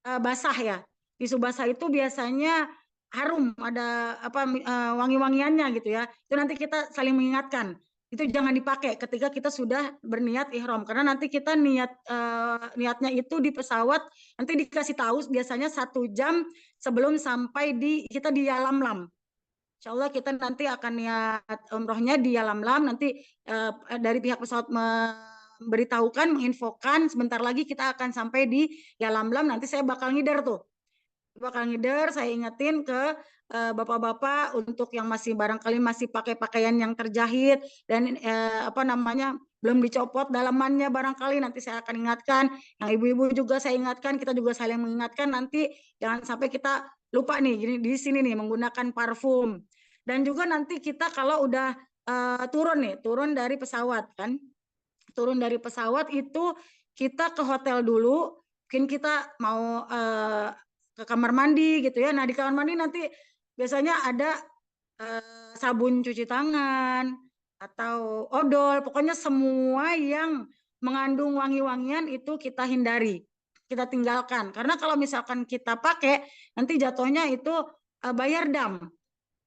basah ya. Tisu basah itu biasanya harum, ada apa wangi-wangiannya gitu ya. Itu nanti kita saling mengingatkan. Itu jangan dipakai ketika kita sudah berniat ihram, karena nanti kita niatnya itu di pesawat nanti dikasih tahu biasanya 1 jam sebelum sampai kita di Yalamlam. Insya Allah kita nanti akan niat umrohnya di Yalamlam. Nanti dari pihak pesawat memberitahukan, menginfokan sebentar lagi kita akan sampai di Yalamlam. Nanti saya bakal ngider tuh. Saya ingetin ke bapak-bapak untuk yang masih barangkali masih pakai pakaian yang terjahit dan apa namanya belum dicopot dalamannya, barangkali nanti saya akan ingatkan. Yang ibu-ibu juga saya ingatkan, kita juga saling mengingatkan, nanti jangan sampai kita lupa nih di sini nih menggunakan parfum. Dan juga nanti kita kalau udah turun dari pesawat kan, turun dari pesawat itu kita ke hotel dulu, mungkin kita mau ke kamar mandi gitu ya. Nah, di kamar mandi nanti biasanya ada sabun cuci tangan atau odol, pokoknya semua yang mengandung wangi-wangian itu kita hindari, kita tinggalkan. Karena kalau misalkan kita pakai, nanti jatuhnya itu bayar dam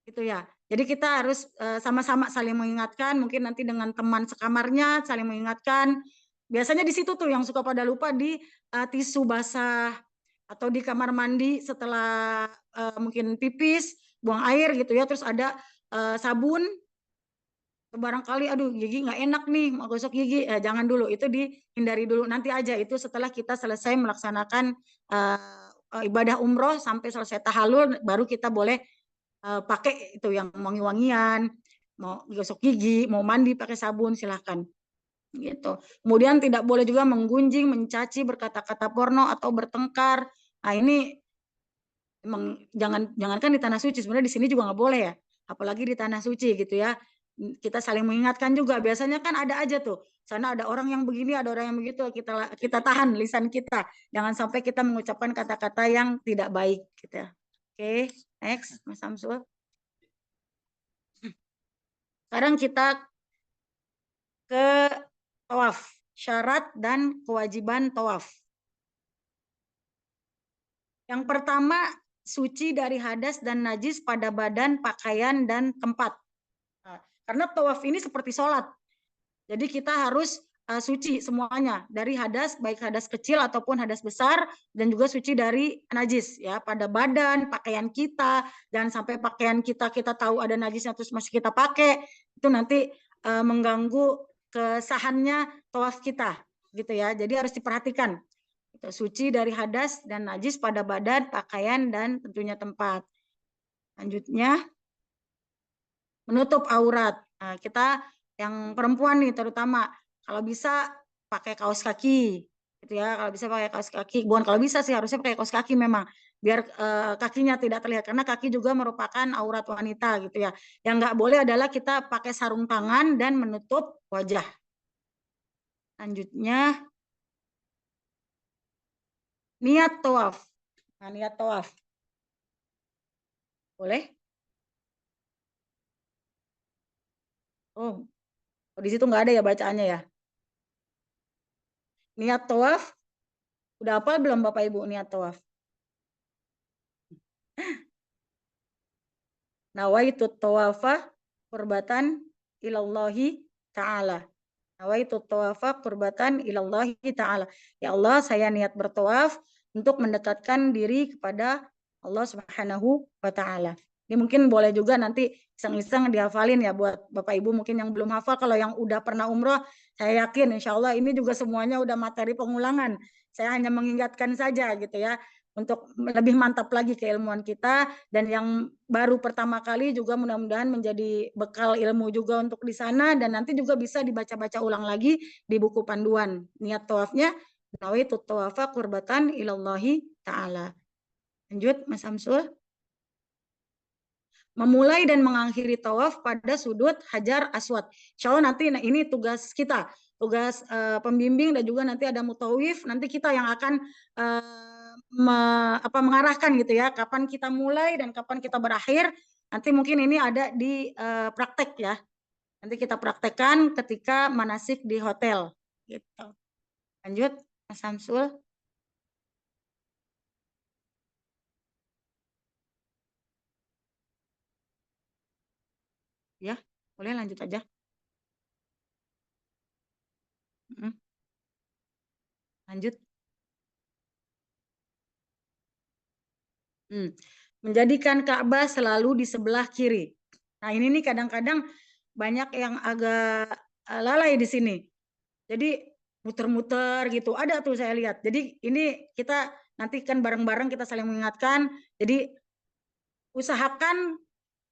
gitu ya. Jadi kita harus sama-sama saling mengingatkan, mungkin nanti dengan teman sekamarnya saling mengingatkan. Biasanya di situ tuh yang suka pada lupa di tisu basah atau di kamar mandi setelah mungkin pipis, buang air gitu ya, terus ada sabun, barangkali aduh gigi nggak enak nih mau gosok gigi, jangan dulu, itu dihindari dulu, nanti aja itu setelah kita selesai melaksanakan ibadah umroh sampai selesai tahallul baru kita boleh pakai itu yang wangi-wangian, mau gosok gigi, mau mandi pakai sabun silahkan gitu. Kemudian tidak boleh juga menggunjing, mencaci, berkata-kata porno atau bertengkar. Nah, ini emang jangankan di tanah suci, sebenarnya di sini juga nggak boleh ya, apalagi di tanah suci gitu ya. Kita saling mengingatkan juga, biasanya kan ada aja tuh, sana ada orang yang begini, ada orang yang begitu, kita tahan lisan kita, jangan sampai kita mengucapkan kata-kata yang tidak baik gitu. Oke, next Mas Samsul. Sekarang kita ke tawaf, syarat dan kewajiban tawaf. Yang pertama, suci dari hadas dan najis pada badan, pakaian, dan tempat. Nah, karena tawaf ini seperti sholat. Jadi kita harus suci semuanya dari hadas, baik hadas kecil ataupun hadas besar, dan juga suci dari najis ya pada badan, pakaian kita. Jangan sampai pakaian kita tahu ada najisnya terus masih kita pakai, itu nanti mengganggu kesahannya tawaf kita gitu ya. Jadi harus diperhatikan suci dari hadas dan najis pada badan, pakaian, dan tentunya tempat. Selanjutnya menutup aurat. Nah, kita yang perempuan nih terutama kalau bisa pakai kaos kaki gitu ya. Kalau bisa pakai kaos kaki, bukan kalau bisa sih, harusnya pakai kaos kaki memang biar kakinya tidak terlihat, karena kaki juga merupakan aurat wanita gitu ya. Yang nggak boleh adalah kita pakai sarung tangan dan menutup wajah. Selanjutnya niat tawaf. Nah, niat tawaf boleh? Oh, di situ nggak ada ya bacaannya ya. Niat tawaf, udah hafal belum Bapak Ibu niat tawaf? Nawaitu tawafa qurbatan ilallahi ta'ala. Nawaitu tawafa qurbatan ilallahi ta'ala. Ya Allah, saya niat bertawaf untuk mendekatkan diri kepada Allah Subhanahu wa Ta'ala. Ini mungkin boleh juga nanti iseng-iseng dihafalin ya buat Bapak Ibu mungkin yang belum hafal. Kalau yang udah pernah umroh, saya yakin insya Allah ini juga semuanya udah materi pengulangan. Saya hanya mengingatkan saja gitu ya, untuk lebih mantap lagi keilmuan kita, dan yang baru pertama kali juga mudah-mudahan menjadi bekal ilmu juga untuk di sana, dan nanti juga bisa dibaca-baca ulang lagi di buku panduan niat tawafnya, nawaitu tawafa qurbatan ilallahi ta'ala. Lanjut Mas Samsul. Memulai dan mengakhiri tawaf pada sudut Hajar Aswad. Insya Allah nanti ini tugas kita, tugas pembimbing, dan juga nanti ada mutawif, nanti kita yang akan mengarahkan gitu ya, kapan kita mulai dan kapan kita berakhir. Nanti mungkin ini ada di praktek ya. Nanti kita praktekkan ketika manasik di hotel. Gitu. Lanjut, Mas Samsul. Ya, boleh lanjut aja. Lanjut. Menjadikan Ka'bah selalu di sebelah kiri. Nah, ini nih kadang-kadang banyak yang agak lalai di sini. Jadi muter-muter gitu. Ada tuh saya lihat. Jadi ini kita nanti kan bareng-bareng kita saling mengingatkan. Jadi usahakan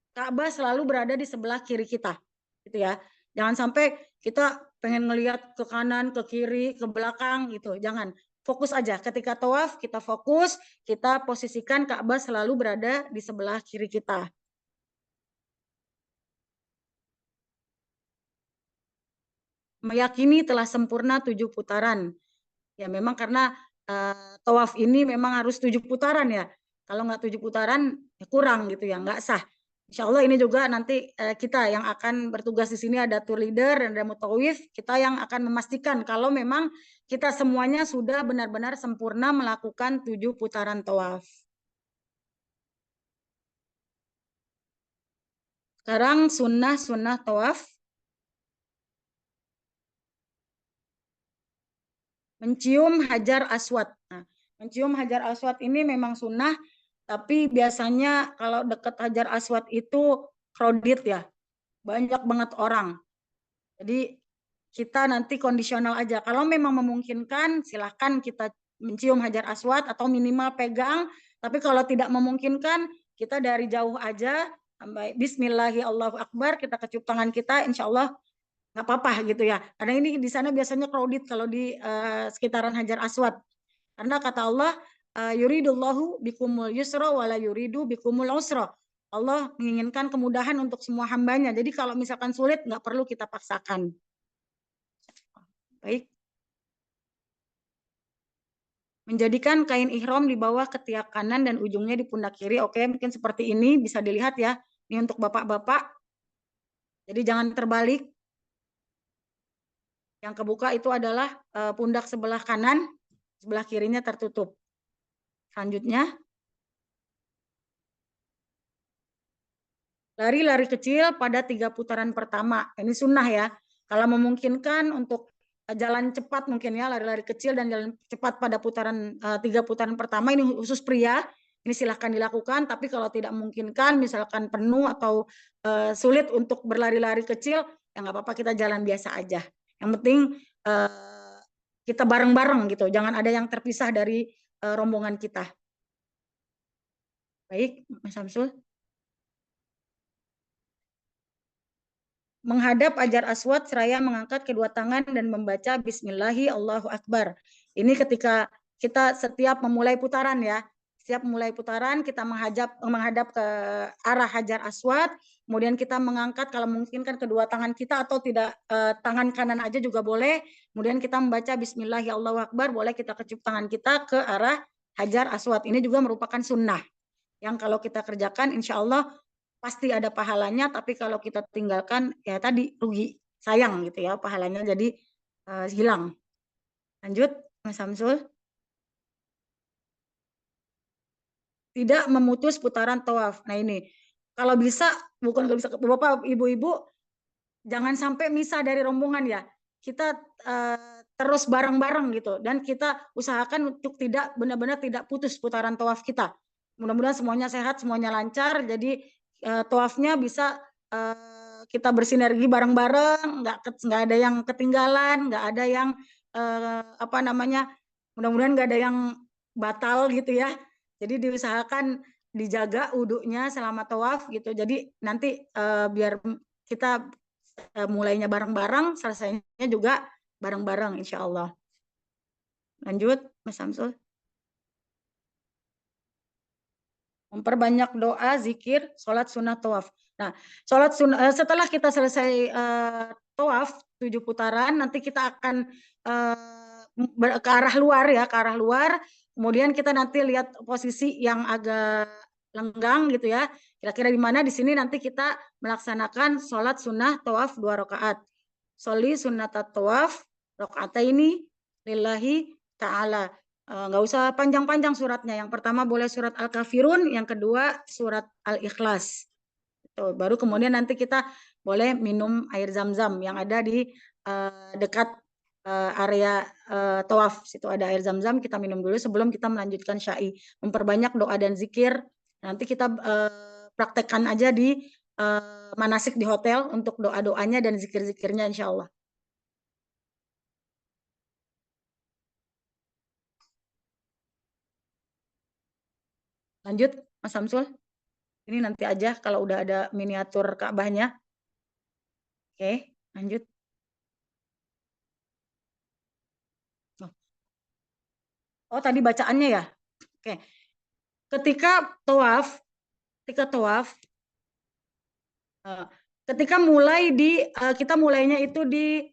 Ka'bah selalu berada di sebelah kiri kita. Gitu ya. Jangan sampai kita pengen ngelihat ke kanan, ke kiri, ke belakang gitu. Jangan. Fokus aja. Ketika tawaf kita fokus, kita posisikan Ka'bah selalu berada di sebelah kiri kita. Meyakini telah sempurna 7 putaran. Ya memang karena tawaf ini memang harus 7 putaran ya. Kalau nggak 7 putaran ya kurang gitu ya, nggak sah. Insya Allah ini juga nanti kita yang akan bertugas di sini, ada tour leader dan ada mutawif, kita yang akan memastikan kalau memang kita semuanya sudah benar-benar sempurna melakukan 7 putaran tawaf. Sekarang sunnah tawaf. Mencium Hajar Aswad. Nah, mencium Hajar Aswad ini memang sunnah, tapi biasanya kalau dekat Hajar Aswad itu crowded ya, banyak banget orang. Jadi kita nanti kondisional aja. Kalau memang memungkinkan, silahkan kita mencium Hajar Aswad atau minimal pegang. Tapi kalau tidak memungkinkan, kita dari jauh aja, sampai Bismillahirrahmanirrahim, Allahu Akbar, kita kecium tangan kita, insya Allah nggak apa-apa gitu ya. Karena ini di sana biasanya crowded kalau di sekitaran Hajar Aswad. Karena kata Allah, yuridullahu bikumul yusra wala yuridu bikumul usra. Allah menginginkan kemudahan untuk semua hambanya. Jadi kalau misalkan sulit, nggak perlu kita paksakan. Baik. Menjadikan kain ihram di bawah ketiak kanan dan ujungnya di pundak kiri. Oke, mungkin seperti ini bisa dilihat ya. Ini untuk bapak-bapak. Jadi jangan terbalik. Yang kebuka itu adalah pundak sebelah kanan, sebelah kirinya tertutup. Selanjutnya, lari-lari kecil pada 3 putaran pertama. Ini sunnah ya. Kalau memungkinkan untuk jalan cepat mungkin ya, lari-lari kecil dan jalan cepat pada putaran 3 putaran pertama ini khusus pria. Ini silahkan dilakukan, tapi kalau tidak memungkinkan, misalkan penuh atau sulit untuk berlari-lari kecil, ya nggak apa-apa, kita jalan biasa aja. Yang penting kita bareng-bareng gitu, jangan ada yang terpisah dari rombongan kita. Baik, Mas Samsul. Menghadap Hajar Aswad seraya mengangkat kedua tangan dan membaca Bismillahi Allahu Akbar. Ini ketika kita setiap memulai putaran ya. Setiap memulai putaran kita menghadap ke arah Hajar Aswad, kemudian kita mengangkat kalau mungkin kan kedua tangan kita atau tidak tangan kanan aja juga boleh. Kemudian kita membaca Bismillahi Allahu Akbar, boleh kita kecup tangan kita ke arah Hajar Aswad. Ini juga merupakan sunnah yang kalau kita kerjakan insya Allah pasti ada pahalanya, tapi kalau kita tinggalkan ya tadi rugi, sayang gitu ya pahalanya, jadi hilang. Lanjut Mas Samsul. Tidak memutus putaran tawaf. Nah ini kalau bisa, bukan kalau bisa, Bapak Ibu-ibu jangan sampai misah dari rombongan ya. Kita terus bareng-bareng gitu, dan kita usahakan untuk tidak benar-benar tidak putus putaran tawaf kita. Mudah-mudahan semuanya sehat, semuanya lancar, jadi tawafnya bisa kita bersinergi bareng-bareng, nggak ada yang ketinggalan, nggak ada yang mudah-mudahan nggak ada yang batal gitu ya. Jadi diusahakan dijaga wudunya selama tawaf gitu. Jadi nanti biar kita mulainya bareng-bareng, selesainya juga bareng-bareng insya Allah. Lanjut Mas Samsul. Memperbanyak doa, zikir, sholat sunnah tawaf. Nah, sholat sunnah setelah kita selesai tawaf 7 putaran, nanti kita akan ke arah luar ya, ke arah luar. Kemudian kita nanti lihat posisi yang agak lenggang gitu ya. Kira-kira di mana di sini nanti kita melaksanakan sholat sunnah tawaf 2 rakaat. Sholi sunnat tawaf rakaataini lillahi ta'ala. Nggak usah panjang-panjang suratnya. Yang pertama boleh surat Al-Kafirun, yang kedua surat Al-Ikhlas. Baru kemudian nanti kita boleh minum air zam-zam yang ada di dekat area tawaf. Situ ada air zam-zam, kita minum dulu sebelum kita melanjutkan syai. Memperbanyak doa dan zikir. Nanti kita praktekkan aja di manasik di hotel untuk doa-doanya dan zikir-zikirnya insya Allah. Lanjut, Mas Samsul. Ini nanti aja kalau udah ada miniatur Ka'bahnya. Oke, lanjut. Oh, tadi bacaannya ya. Oke. Ketika tawaf, ketika mulai kita mulainya itu di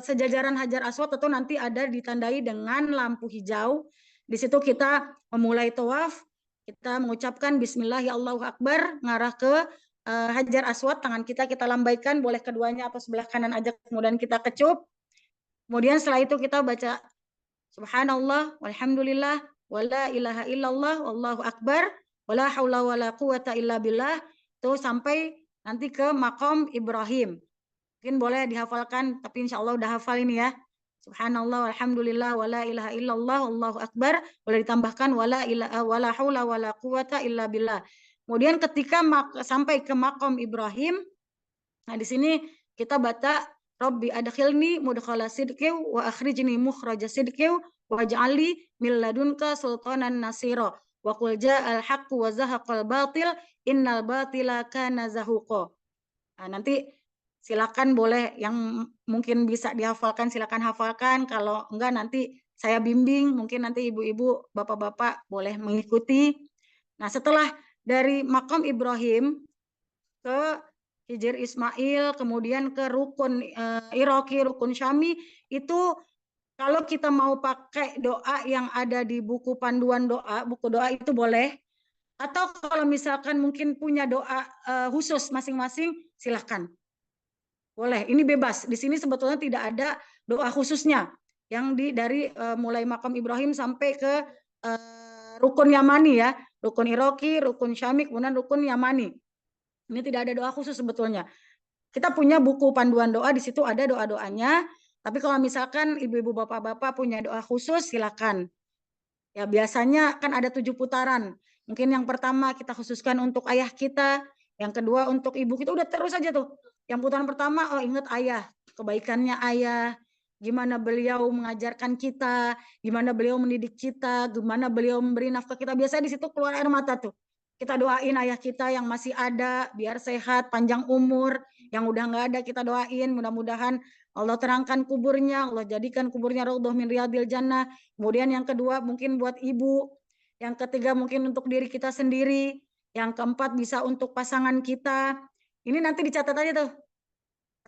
sejajaran Hajar Aswad atau nanti ada ditandai dengan lampu hijau. Di situ kita memulai tawaf. Kita mengucapkan Bismillahirrahmanirrahim, ngarah ke Hajar Aswad, tangan kita lambaikan, boleh keduanya atau sebelah kanan aja, kemudian kita kecup. Kemudian setelah itu kita baca Subhanallah, walhamdulillah, wala ilaha illallah, wallahu akbar, wala haula wala quwata illa billah, itu sampai nanti ke maqam Ibrahim. Mungkin boleh dihafalkan, tapi insya Allah udah hafal ini ya. Subhanallah, alhamdulillah, wala ilaha illallah, Allahu akbar, boleh ditambahkan wala haula wala quwata illa billah. Kemudian ketika sampai ke maqam Ibrahim, nah di sini kita baca Rabbi adkhilni mudkhala sidqi wa akhrijni mukhraja sidqi waj'alni min ladunka sultanan nasira wa qul ja'al haqqu wa zahaqal batil innal batila kana zahuqa. Nah, nanti silakan boleh yang mungkin bisa dihafalkan silakan hafalkan, kalau enggak nanti saya bimbing, mungkin nanti ibu-ibu, bapak-bapak boleh mengikuti. Nah, setelah dari makam Ibrahim ke Hijr Ismail, kemudian ke rukun Iraqi, rukun Syami, itu kalau kita mau pakai doa yang ada di buku panduan doa, buku doa itu boleh. Atau kalau misalkan mungkin punya doa khusus masing-masing, silahkan. Boleh, ini bebas. Di sini sebetulnya tidak ada doa khususnya yang dari mulai makam Ibrahim sampai ke rukun Yamani ya, rukun Iraqi, rukun Syami, kemudian rukun Yamani. Ini tidak ada doa khusus sebetulnya. Kita punya buku panduan doa, di situ ada doa-doanya. Tapi kalau misalkan ibu-ibu bapak-bapak punya doa khusus, silakan. Ya biasanya kan ada 7 putaran. Mungkin yang pertama kita khususkan untuk ayah kita, yang kedua untuk ibu kita, udah terus aja tuh. Yang putaran pertama, oh ingat ayah, kebaikannya ayah, gimana beliau mengajarkan kita, gimana beliau mendidik kita, gimana beliau memberi nafkah kita. Biasanya di situ keluar air mata tuh. Kita doain ayah kita yang masih ada, biar sehat, panjang umur. Yang udah nggak ada kita doain, mudah-mudahan Allah terangkan kuburnya, Allah jadikan kuburnya raudhah min riyadil jannah. Kemudian yang kedua mungkin buat ibu, yang ketiga mungkin untuk diri kita sendiri, yang keempat bisa untuk pasangan kita. Ini nanti dicatat aja tuh.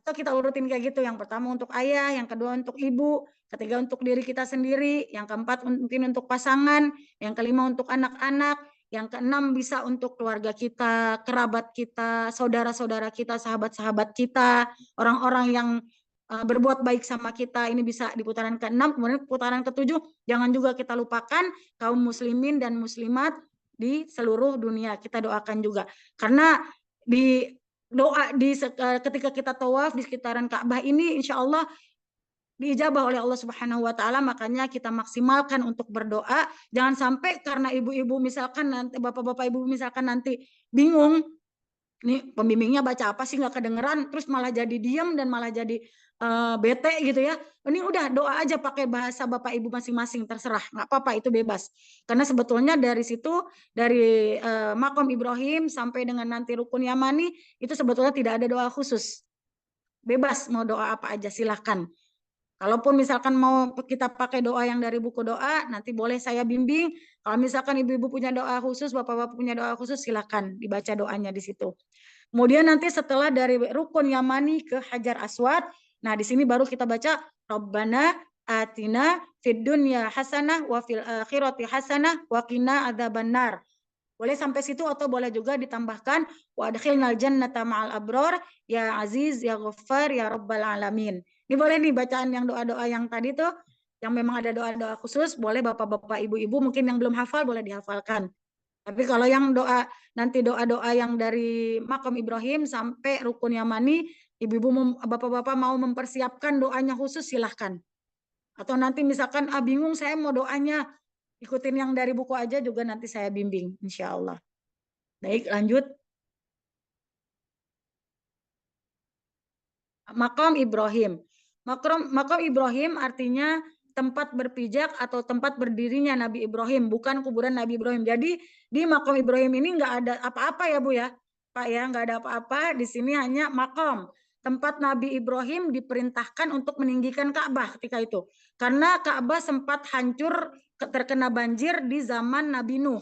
Atau kita urutin kayak gitu, yang pertama untuk ayah, yang kedua untuk ibu, ketiga untuk diri kita sendiri, yang keempat mungkin untuk pasangan, yang kelima untuk anak-anak, yang keenam bisa untuk keluarga kita, kerabat kita, saudara-saudara kita, sahabat-sahabat kita, orang-orang yang berbuat baik sama kita. Ini bisa di putaran ke-6. Kemudian putaran ke-7 jangan juga kita lupakan kaum muslimin dan muslimat di seluruh dunia, kita doakan juga, karena di doa ketika kita tawaf di sekitaran Ka'bah ini insya Allah diijabah oleh Allah Subhanahu wa taala. Makanya kita maksimalkan untuk berdoa. Jangan sampai karena ibu-ibu misalkan nanti, bapak-bapak ibu misalkan nanti bingung, nih pembimbingnya baca apa sih nggak kedengeran, terus malah jadi diam dan malah jadi bete gitu ya. Ini udah doa aja pakai bahasa bapak ibu masing-masing, terserah, nggak apa-apa, itu bebas. Karena sebetulnya dari situ, dari makom Ibrahim sampai dengan nanti rukun Yamani itu sebetulnya tidak ada doa khusus, bebas mau doa apa aja silahkan. Kalaupun misalkan mau kita pakai doa yang dari buku doa, nanti boleh saya bimbing. Kalau misalkan ibu-ibu punya doa khusus, bapak-bapak punya doa khusus, silakan dibaca doanya di situ. Kemudian nanti setelah dari rukun Yamani ke Hajar Aswad, nah di sini baru kita baca Rabbana atina fid dunya hasanah wa fil akhirati hasanah wa qina adzabannar. Boleh sampai situ atau boleh juga ditambahkan wa adkhilnal jannata ma'al abror ya aziz ya ghaffar ya rabbal alamin. Ini boleh nih bacaan yang doa-doa yang tadi tuh, yang memang ada doa-doa khusus, boleh bapak-bapak ibu-ibu mungkin yang belum hafal boleh dihafalkan. Tapi kalau yang doa nanti doa-doa yang dari makam Ibrahim sampai rukun Yamani, ibu-ibu bapak-bapak mau mempersiapkan doanya khusus silahkan. Atau nanti misalkan bingung saya mau doanya, ikutin yang dari buku aja juga nanti saya bimbing insya Allah. Baik, lanjut. Makam Ibrahim. Makam Ibrahim artinya tempat berpijak atau tempat berdirinya Nabi Ibrahim, bukan kuburan Nabi Ibrahim. Jadi di makam Ibrahim ini nggak ada apa-apa ya Bu ya, Pak ya, nggak ada apa-apa. Di sini hanya makam, tempat Nabi Ibrahim diperintahkan untuk meninggikan Ka'bah ketika itu. Karena Ka'bah sempat hancur terkena banjir di zaman Nabi Nuh.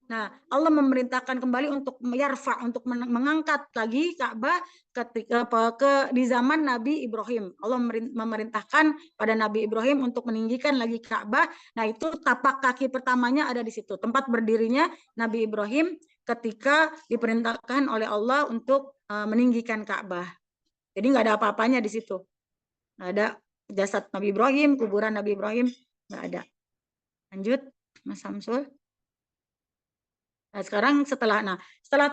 Nah, Allah memerintahkan kembali untuk yarfa, untuk mengangkat lagi Ka'bah ketika di zaman Nabi Ibrahim. Allah memerintahkan pada Nabi Ibrahim untuk meninggikan lagi Ka'bah. Nah, itu tapak kaki pertamanya ada di situ, tempat berdirinya Nabi Ibrahim ketika diperintahkan oleh Allah untuk meninggikan Ka'bah. Jadi nggak ada apa-apanya di situ. Nggak ada jasad Nabi Ibrahim, kuburan Nabi Ibrahim, nggak ada. Lanjut, Mas Samsul. Nah, sekarang setelah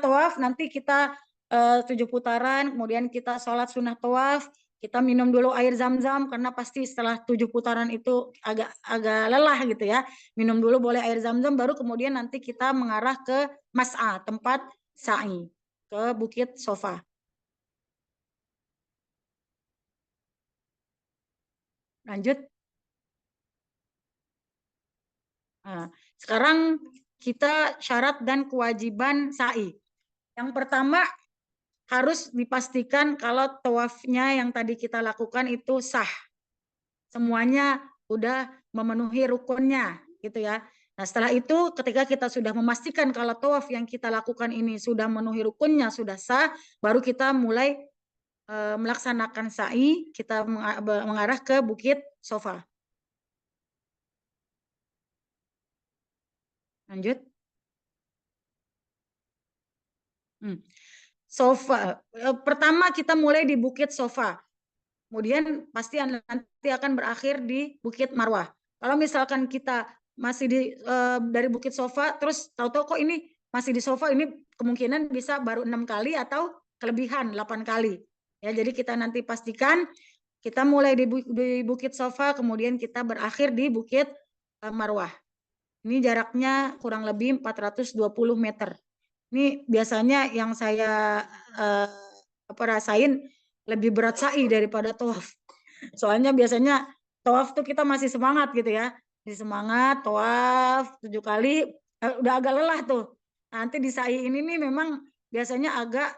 tawaf nanti kita 7 putaran, kemudian kita sholat sunnah tawaf, kita minum dulu air zam-zam karena pasti setelah 7 putaran itu agak lelah gitu ya. Minum dulu boleh air zam-zam, baru kemudian nanti kita mengarah ke mas'a, tempat sa'i, ke Bukit Sofa. Lanjut. Nah, sekarang kita syarat dan kewajiban sa'i. Yang pertama harus dipastikan kalau tawafnya yang tadi kita lakukan itu sah. Semuanya udah memenuhi rukunnya gitu ya. Nah, setelah itu ketika kita sudah memastikan kalau tawaf yang kita lakukan ini sudah memenuhi rukunnya, sudah sah, baru kita mulai melaksanakan sa'i, kita mengarah ke Bukit Sofa. Lanjut. Sofa. Pertama kita mulai di Bukit Sofa. Kemudian pasti nanti akan berakhir di Bukit Marwah. Kalau misalkan kita masih dari Bukit Sofa, terus tahu-tahu kok ini masih di Sofa, ini kemungkinan bisa baru 6 kali atau kelebihan 8 kali. Ya, jadi kita nanti pastikan kita mulai di Bukit Sofa, kemudian kita berakhir di Bukit Marwah. Ini jaraknya kurang lebih 420 meter. Ini biasanya yang saya rasain lebih berat sa'i daripada tawaf. Soalnya biasanya tawaf tuh kita masih semangat gitu ya. Masih semangat, tawaf 7 kali, udah agak lelah tuh. Nanti di sa'i ini nih memang biasanya agak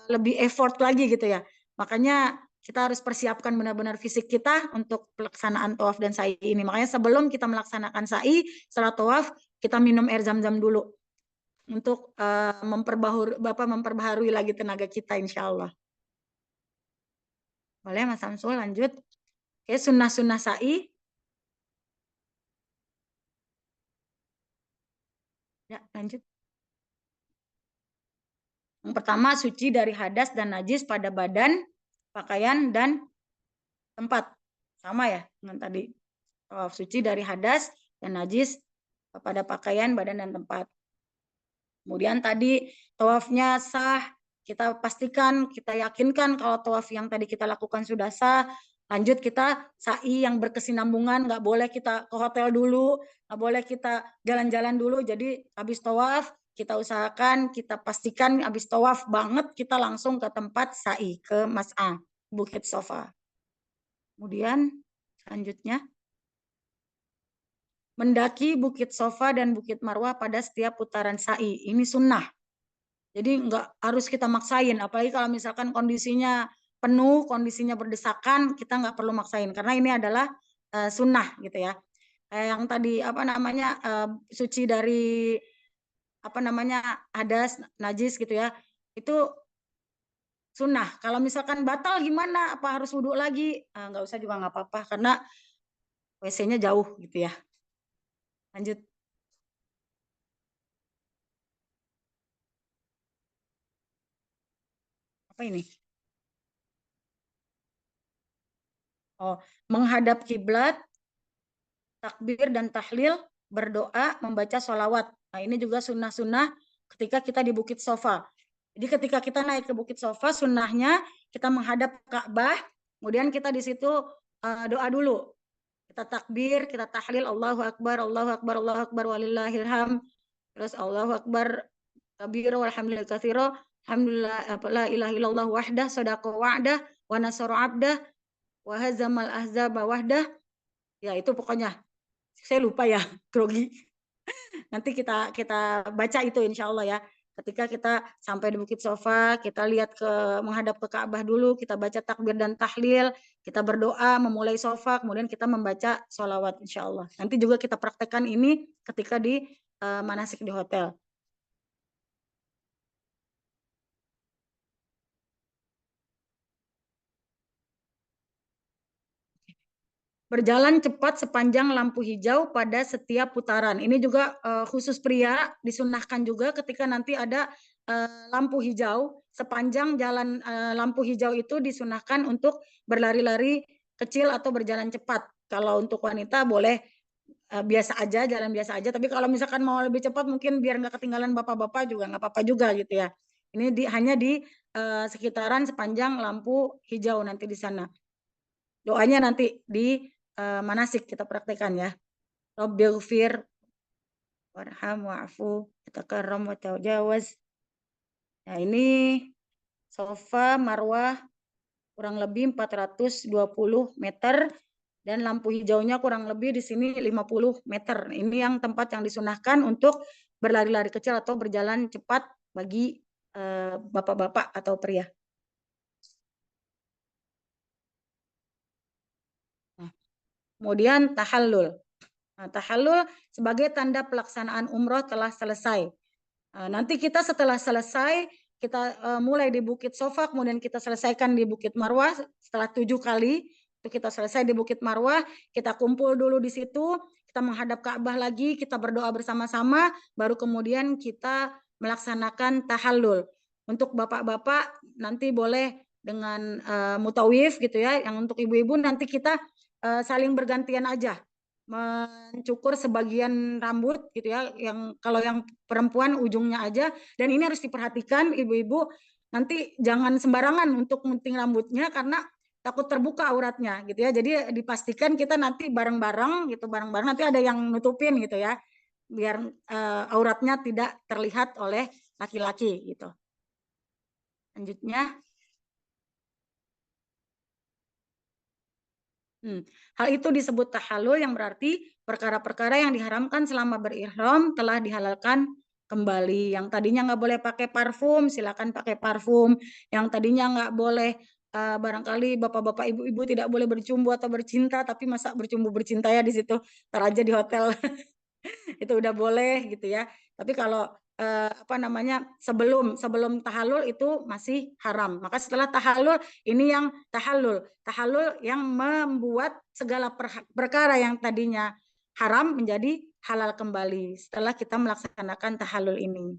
lebih effort lagi gitu ya. Makanya kita harus persiapkan benar-benar fisik kita untuk pelaksanaan tawaf dan sa'i ini. Makanya sebelum kita melaksanakan sa'i, setelah tawaf, kita minum air zam-zam dulu untuk memperbaharui lagi tenaga kita, insya Allah. Boleh Mas Samsul lanjut. Oke, sunnah-sunnah sa'i. Ya, lanjut. Yang pertama, suci dari hadas dan najis pada badan, pakaian, dan tempat. Sama ya dengan tadi. Tawaf suci dari hadas dan najis pada pakaian, badan, dan tempat. Kemudian tadi tawafnya sah, kita pastikan, kita yakinkan kalau tawaf yang tadi kita lakukan sudah sah. Lanjut kita sa'i yang berkesinambungan, nggak boleh kita ke hotel dulu, nggak boleh kita jalan-jalan dulu. Jadi habis tawaf kita usahakan, kita pastikan habis tawaf banget kita langsung ke tempat sa'i, ke Mas'a, Bukit Sofa. Kemudian selanjutnya mendaki Bukit Sofa dan Bukit Marwah pada setiap putaran sa'i. Ini sunnah. Jadi nggak harus kita maksain. Apalagi kalau misalkan kondisinya penuh, kondisinya berdesakan, kita nggak perlu maksain. Karena ini adalah sunnah gitu ya. Kayak yang tadi suci dari hadas, najis gitu ya. Itu sunnah. Kalau misalkan batal gimana? Apa harus wudhu lagi? Nggak usah juga nggak apa-apa. Karena WC-nya jauh gitu ya. Lanjut. Apa ini? Oh, menghadap kiblat, takbir dan tahlil, berdoa, membaca sholawat. Nah, ini juga sunnah-sunnah ketika kita di Bukit Sofa. Jadi ketika kita naik ke Bukit Sofa, sunnahnya kita menghadap Ka'bah, kemudian kita di situ doa dulu. Kita takbir, kita tahlil, Allahu Akbar, Allahu Akbar, Allahu Akbar, walillahilham. Terus Allahu Akbar, kabiro, walhamdulillah katsiro, alhamdulillah, la ilaha illallah wahdah, sadaqa wa'dah, wa nasara abdah, wa hazamal ahzaba wahdah. Ya itu pokoknya. Saya lupa ya, grogi. Nanti kita baca itu insya Allah ya. Ketika kita sampai di Bukit Sofa, kita lihat menghadap ke Ka'bah dulu, kita baca takbir dan tahlil, kita berdoa, memulai sofa, kemudian kita membaca sholawat insya Allah. Nanti juga kita praktekkan ini ketika di manasik di hotel. Berjalan cepat sepanjang lampu hijau pada setiap putaran. Ini juga khusus pria, disunahkan juga ketika nanti ada lampu hijau, sepanjang jalan lampu hijau itu disunahkan untuk berlari-lari kecil atau berjalan cepat. Kalau untuk wanita boleh biasa aja, jalan biasa aja. Tapi kalau misalkan mau lebih cepat mungkin biar nggak ketinggalan bapak-bapak juga nggak apa-apa juga gitu ya. Ini hanya di sekitaran sepanjang lampu hijau nanti di sana. Doanya nanti di manasik kita praktekkan ya. Rabbighfir warham wa'fu takarram wa tajawaz. Nah, ini Sofa Marwah kurang lebih 420 meter dan lampu hijaunya kurang lebih di sini 50 meter. Ini yang tempat yang disunahkan untuk berlari-lari kecil atau berjalan cepat bagi bapak-bapak atau pria. Kemudian tahallul. Nah, tahallul sebagai tanda pelaksanaan umroh telah selesai. Nanti kita setelah selesai, kita mulai di Bukit Sofa, kemudian kita selesaikan di Bukit Marwah. Setelah 7 kali, itu kita selesai di Bukit Marwah, kita kumpul dulu di situ, kita menghadap Ka'bah lagi, kita berdoa bersama-sama, baru kemudian kita melaksanakan tahallul. Untuk bapak-bapak nanti boleh dengan mutawif gitu ya, yang untuk ibu-ibu nanti kita saling bergantian aja mencukur sebagian rambut gitu ya, yang kalau yang perempuan ujungnya aja. Dan ini harus diperhatikan ibu-ibu, nanti jangan sembarangan untuk gunting rambutnya karena takut terbuka auratnya gitu ya. Jadi dipastikan kita nanti bareng-bareng gitu, bareng-bareng nanti ada yang nutupin gitu ya, biar auratnya tidak terlihat oleh laki-laki gitu. Lanjutnya, hal itu disebut tahallul yang berarti perkara-perkara yang diharamkan selama berihram telah dihalalkan kembali. Yang tadinya nggak boleh pakai parfum, silakan pakai parfum. Yang tadinya nggak boleh, barangkali bapak-bapak, ibu-ibu tidak boleh bercumbu atau bercinta, tapi masa bercumbu bercinta ya di situ, ntar aja di hotel. Itu udah boleh gitu ya. Tapi kalau apa namanya, sebelum tahallul itu masih haram. Maka setelah tahallul ini yang tahallul yang membuat segala perkara yang tadinya haram menjadi halal kembali setelah kita melaksanakan tahallul ini.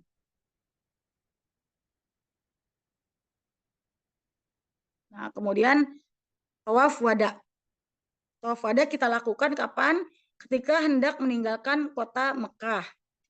Nah, kemudian tawaf wada. Tawaf wada kita lakukan kapan? Ketika hendak meninggalkan kota Mekah.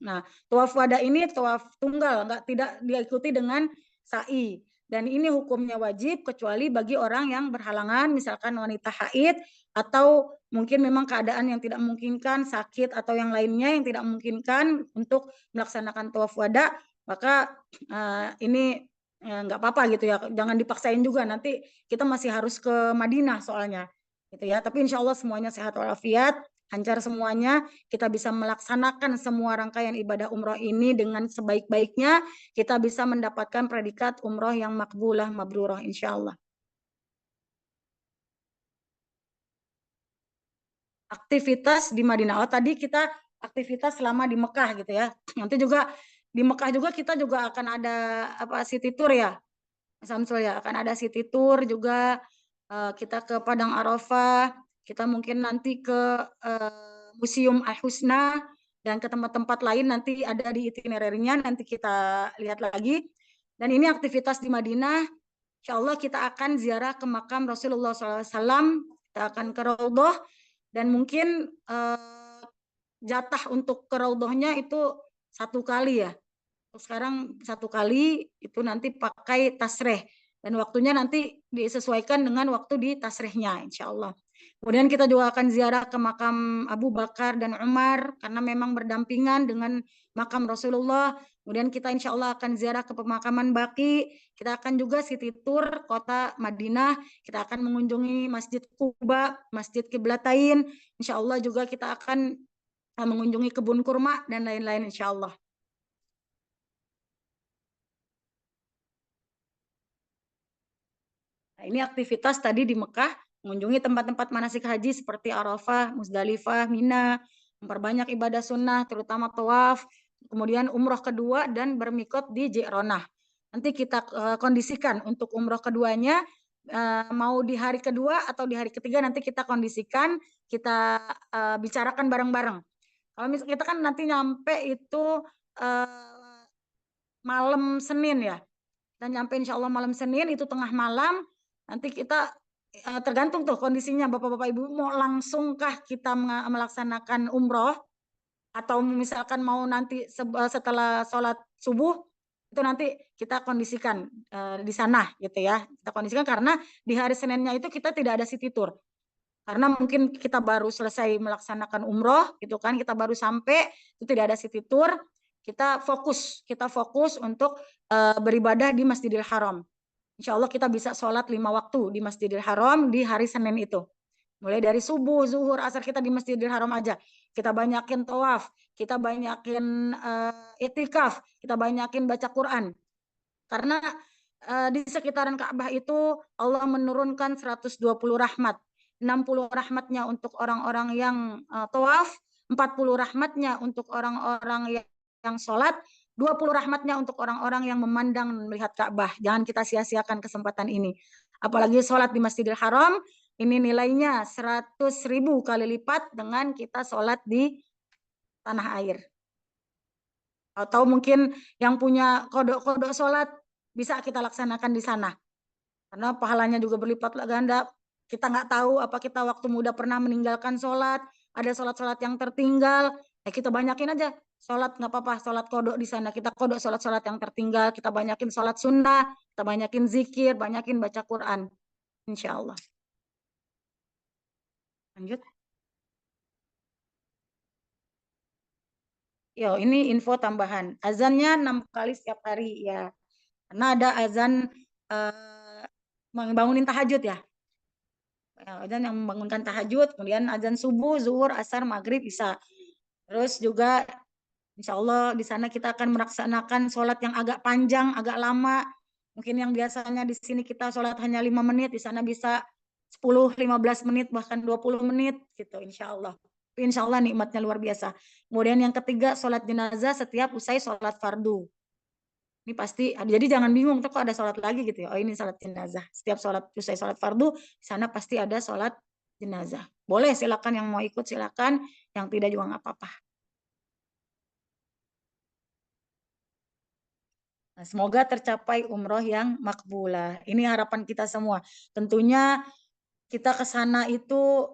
Nah, tawaf wada ini tawaf tunggal, tidak diikuti dengan sa'i. Dan ini hukumnya wajib kecuali bagi orang yang berhalangan, misalkan wanita haid atau mungkin memang keadaan yang tidak memungkinkan, sakit atau yang lainnya yang tidak memungkinkan untuk melaksanakan tawaf wada, maka ini nggak apa-apa gitu ya, jangan dipaksain juga, nanti kita masih harus ke Madinah soalnya gitu ya. Tapi insya Allah semuanya sehat walafiat, lancar semuanya, kita bisa melaksanakan semua rangkaian ibadah umroh ini dengan sebaik-baiknya, kita bisa mendapatkan predikat umroh yang makbulah mabrurah insya Allah. Aktivitas di Madinah, tadi kita aktivitas selama di Mekah gitu ya. Nanti juga di Mekah juga kita juga akan ada city tour ya, Samsul ya, akan ada city tour juga. Kita ke Padang Arafah, kita mungkin nanti ke Museum Al-Husna dan ke tempat-tempat lain, nanti ada di itinerarinya, nanti kita lihat lagi. Dan ini aktivitas di Madinah, insya Allah kita akan ziarah ke makam Rasulullah SAW, kita akan ke Raudhah, dan mungkin jatah untuk ke Raudhahnya itu 1 kali ya. Sekarang 1 kali itu nanti pakai tasreh dan waktunya nanti disesuaikan dengan waktu di tasrehnya insya Allah. Kemudian kita juga akan ziarah ke makam Abu Bakar dan Umar karena memang berdampingan dengan makam Rasulullah. Kemudian kita insya Allah akan ziarah ke pemakaman Baqi. Kita akan juga city tour kota Madinah. Kita akan mengunjungi Masjid Quba, Masjid Qiblatain. Insya Allah juga kita akan mengunjungi kebun kurma dan lain-lain insya Allah. Nah, ini aktivitas tadi di Mekah, mengunjungi tempat-tempat manasik haji seperti Arafah, Muzdalifah, Mina, memperbanyak ibadah sunnah, terutama tawaf, kemudian umroh kedua dan bermikot di Ji'ronah. Nanti kita kondisikan untuk umroh keduanya, mau di hari kedua atau di hari ketiga nanti kita kondisikan, kita bicarakan bareng-bareng. Kalau misalnya kita kan nanti nyampe itu malam Senin ya, kita nyampe insya Allah malam Senin itu tengah malam. Nanti kita tergantung tuh kondisinya, bapak-bapak ibu mau langsungkah kita melaksanakan umroh atau misalkan mau nanti setelah sholat subuh, itu nanti kita kondisikan di sana gitu ya. Kita kondisikan karena di hari Seninnya itu kita tidak ada city tour. Karena mungkin kita baru selesai melaksanakan umroh gitu kan, kita baru sampai, itu tidak ada city tour. Kita fokus untuk beribadah di Masjidil Haram. Insya Allah kita bisa sholat 5 waktu di Masjidil Haram di hari Senin itu. Mulai dari subuh, zuhur, asar kita di Masjidil Haram aja. Kita banyakin tawaf, kita banyakin iktikaf, kita banyakin baca Quran. Karena di sekitaran Ka'bah itu Allah menurunkan 120 rahmat. 60 rahmatnya untuk orang-orang yang tawaf, 40 rahmatnya untuk orang-orang yang sholat, 20 rahmatnya untuk orang-orang yang memandang melihat Ka'bah. Jangan kita sia-siakan kesempatan ini. Apalagi sholat di Masjidil Haram, ini nilainya 100.000 kali lipat dengan kita sholat di tanah air. Atau mungkin yang punya kodok-kodok sholat, bisa kita laksanakan di sana. Karena pahalanya juga berlipat ganda. Kita nggak tahu apa kita waktu muda pernah meninggalkan sholat, ada sholat-sholat yang tertinggal, ya kita banyakin aja. Sholat nggak apa-apa, sholat kodok di sana. Kita kodok sholat-sholat yang tertinggal, kita banyakin sholat sunnah, kita banyakin zikir, banyakin baca Quran. Insya Allah. Lanjut. Yo, ini info tambahan. Azannya 6 kali setiap hari ya. Karena ada azan membangunin tahajud ya. Azan yang membangunkan tahajud, kemudian azan subuh, zuhur, asar, maghrib, isya. Terus juga insya Allah di sana kita akan melaksanakan sholat yang agak panjang, agak lama. Mungkin yang biasanya di sini kita sholat hanya 5 menit, di sana bisa 10, 15 menit, bahkan 20 menit gitu insya Allah. Insya Allah nikmatnya luar biasa. Kemudian yang ketiga, sholat jenazah setiap usai sholat fardu. Ini pasti, jadi jangan bingung, tuh kok ada sholat lagi gitu ya. Oh ini sholat jenazah. Setiap sholat usai sholat fardu, di sana pasti ada sholat jenazah. Boleh silakan yang mau ikut silakan, yang tidak juga nggak apa-apa. Nah, semoga tercapai umroh yang makbulah. Ini harapan kita semua. Tentunya kita ke sana itu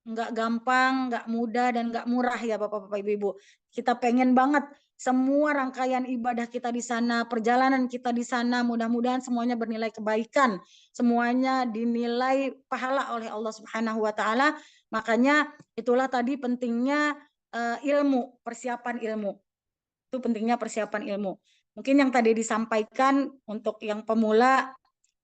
nggak gampang, nggak mudah, dan nggak murah ya Bapak-Bapak Ibu-Ibu. Kita pengen banget semua rangkaian ibadah kita di sana, perjalanan kita di sana, mudah-mudahan semuanya bernilai kebaikan, semuanya dinilai pahala oleh Allah Subhanahu wa Ta'ala. Makanya itulah tadi pentingnya ilmu, persiapan ilmu. Itu pentingnya persiapan ilmu. Mungkin yang tadi disampaikan untuk yang pemula,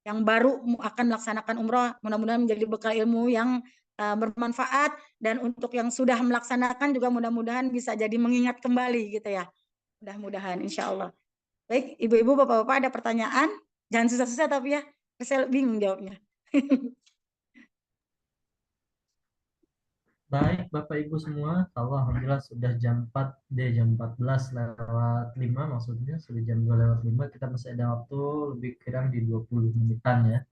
yang baru akan melaksanakan umroh, mudah-mudahan menjadi bekal ilmu yang bermanfaat, dan untuk yang sudah melaksanakan juga mudah-mudahan bisa jadi mengingat kembali gitu ya. Mudah-mudahan insya Allah. Baik, ibu-ibu, bapak-bapak ada pertanyaan? Jangan susah-susah tapi ya, saya bingung jawabnya. Baik, Bapak Ibu semua, alhamdulillah sudah jam 4, jam 14 lewat 5 maksudnya, sudah jam 2 lewat 5, kita masih ada waktu lebih kurang di 20 menitan ya.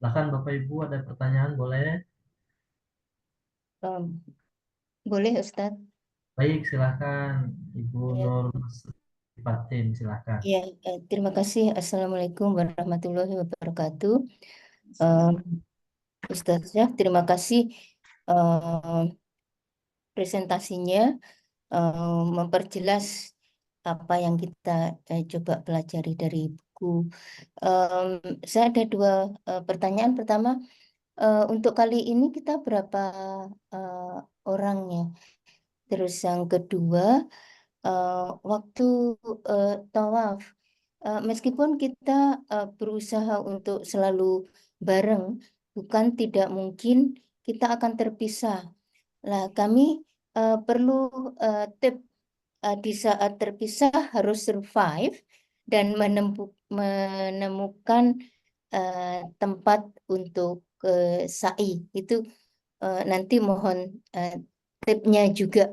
Silahkan Bapak Ibu ada pertanyaan, boleh? Boleh Ustadz? Baik, silahkan Ibu Ya. Nur Fatin, silahkan. Ya, terima kasih. Assalamualaikum warahmatullahi wabarakatuh. Ustadz Syah, terima kasih presentasinya, memperjelas apa yang kita coba pelajari dari buku. Saya ada 2 pertanyaan. Pertama, untuk kali ini kita berapa orang ya? Terus yang kedua, waktu tawaf, meskipun kita berusaha untuk selalu bareng, bukan tidak mungkin kita akan terpisah. Nah, kami perlu tip di saat terpisah harus survive dan menemukan tempat untuk sa'i. Itu nanti mohon tipnya juga,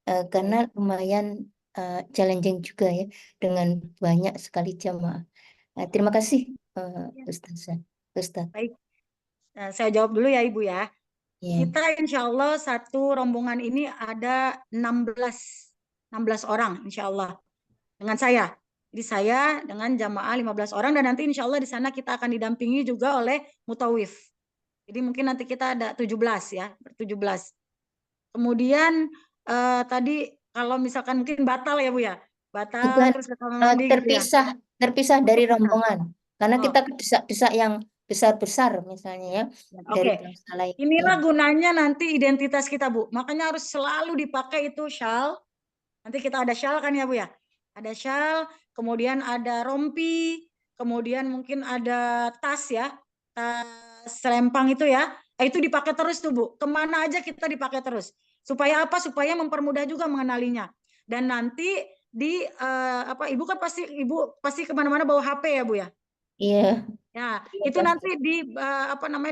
karena lumayan challenging juga ya, dengan banyak sekali jamaah. Terima kasih Ustazah. Ustadz. Baik, saya jawab dulu ya Ibu ya. Ya. Kita insya Allah satu rombongan ini ada 16 orang insya Allah dengan saya. Jadi saya dengan jamaah 15 orang, dan nanti insya Allah di sana kita akan didampingi juga oleh mutawif. Jadi mungkin nanti kita ada 17 ya, 17. Kemudian tadi kalau misalkan mungkin batal ya Bu ya, batal Bukan, terus ke kamar mandi gitu ya. terpisah dari rombongan, karena Oh. kita desak-desak yang besar-besar misalnya ya, dari Oke. bangsa lain. Inilah gunanya nanti identitas kita Bu, makanya harus selalu dipakai itu shawl. Nanti kita ada shawl kan ya Bu ya, ada shawl, kemudian ada rompi, kemudian mungkin ada tas ya, tas selempang itu ya, itu dipakai terus tuh Bu, kemana aja kita dipakai terus. Supaya apa? Supaya mempermudah juga mengenalinya. Dan nanti di Ibu kan pasti kemana-mana bawa HP ya Bu ya. Iya. Ya, itu nanti di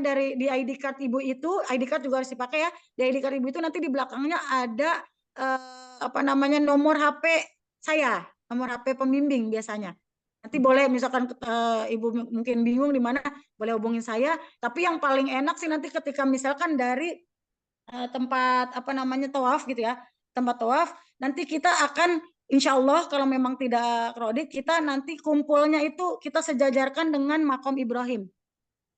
dari di ID card Ibu itu, ID card juga harus dipakai ya. Di ID card Ibu itu nanti di belakangnya ada nomor HP saya, nomor HP pembimbing biasanya. Nanti boleh misalkan Ibu mungkin bingung di mana, boleh hubungin saya. Tapi yang paling enak sih nanti ketika misalkan dari tempat tawaf gitu ya, tempat tawaf, nanti kita akan insya Allah kalau memang tidak kredit, kita nanti kumpulnya itu kita sejajarkan dengan makom Ibrahim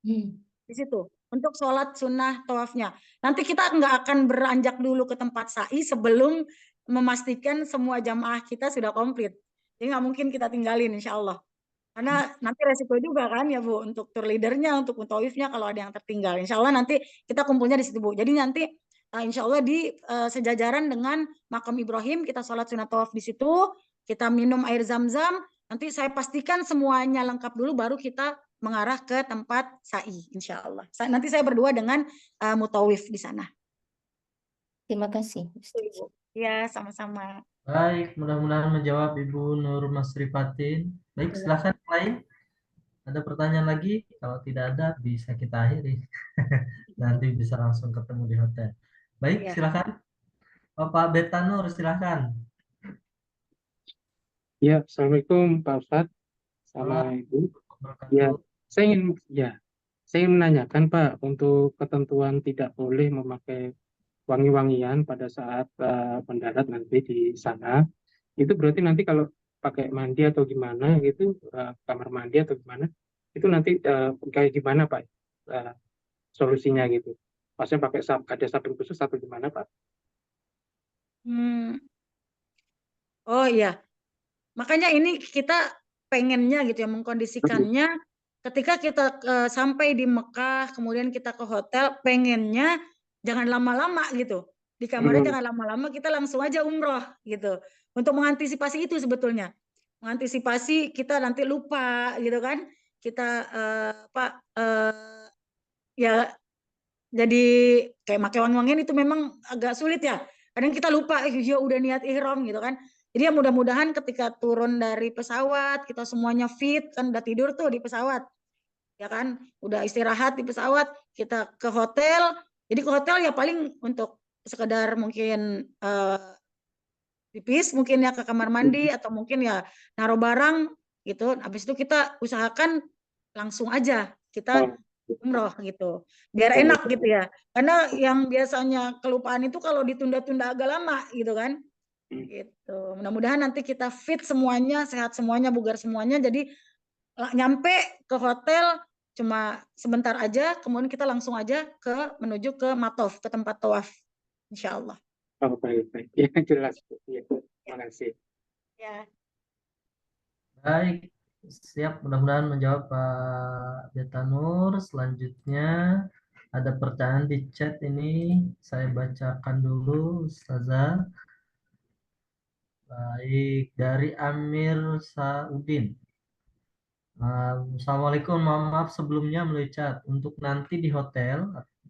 di situ untuk sholat sunnah tawafnya. Nanti kita nggak akan beranjak dulu ke tempat sa'i sebelum memastikan semua jamaah kita sudah komplit. Jadi nggak mungkin kita tinggalin insya Allah. Karena nanti resiko juga kan ya Bu untuk tour leadernya, untuk mutawifnya kalau ada yang tertinggal. Insya Allah nanti kita kumpulnya di situ Bu. Jadi nanti insya Allah di sejajaran dengan makam Ibrahim kita sholat sunat tawaf di situ, kita minum air zam-zam. Nanti saya pastikan semuanya lengkap dulu baru kita mengarah ke tempat sa'i insya Allah. Nanti saya berdua dengan mutawif di sana. Terima kasih, Itu, Ustaz. Ibu. Ya, sama-sama. Baik, mudah-mudahan menjawab Ibu Nur Masrifatin. Baik, Iya. silakan yang lain. Ada pertanyaan lagi? Kalau tidak ada, bisa kita akhiri. Nanti bisa langsung ketemu di hotel. Baik, Iya. silakan. Bapak Betanur, silakan. Ya, Assalamualaikum Pak Ustadz sama Ibu. Ya, saya ingin menanyakan Pak, untuk ketentuan tidak boleh memakai wangi-wangian pada saat mendarat nanti di sana, itu berarti nanti kalau pakai mandi atau gimana gitu, kamar mandi atau gimana, itu nanti kayak gimana Pak solusinya gitu? Maksudnya pakai ada sabun khusus atau gimana Pak? Oh iya, makanya ini kita pengennya gitu ya mengkondisikannya ketika kita sampai di Mekah, kemudian kita ke hotel, pengennya jangan lama-lama gitu. Di kamarnya jangan lama-lama, kita langsung aja umroh gitu. Untuk mengantisipasi itu sebetulnya. Mengantisipasi kita nanti lupa gitu kan. Kita ya jadi kayak pakai wangi-wangian itu memang agak sulit ya. Kadang kita lupa, ya udah niat ihram gitu kan. Jadi ya mudah-mudahan ketika turun dari pesawat, kita semuanya fit, kan udah tidur tuh di pesawat. Ya kan, udah istirahat di pesawat, kita ke hotel. Jadi ke hotel ya paling untuk sekedar mungkin pipis, mungkin ya ke kamar mandi, atau mungkin ya naruh barang gitu. Habis itu kita usahakan langsung aja kita umroh gitu, biar enak gitu ya. Karena yang biasanya kelupaan itu kalau ditunda-tunda agak lama gitu kan. Gitu. Mudah-mudahan nanti kita fit semuanya, sehat semuanya, bugar semuanya. Jadi nyampe ke hotel cuma sebentar aja, kemudian kita langsung aja menuju ke matof, ke tempat tawaf. Insya Allah. Oh, baik. Ya, jelas. Ya, terima kasih. Ya. Baik, siap. Mudah-mudahan menjawab Pak Betanur. Selanjutnya ada pertanyaan di chat ini. Saya bacakan dulu, Ustazah. Baik, dari Amir Saudin. Assalamualaikum, mohon maaf sebelumnya melalui chat. Untuk nanti di hotel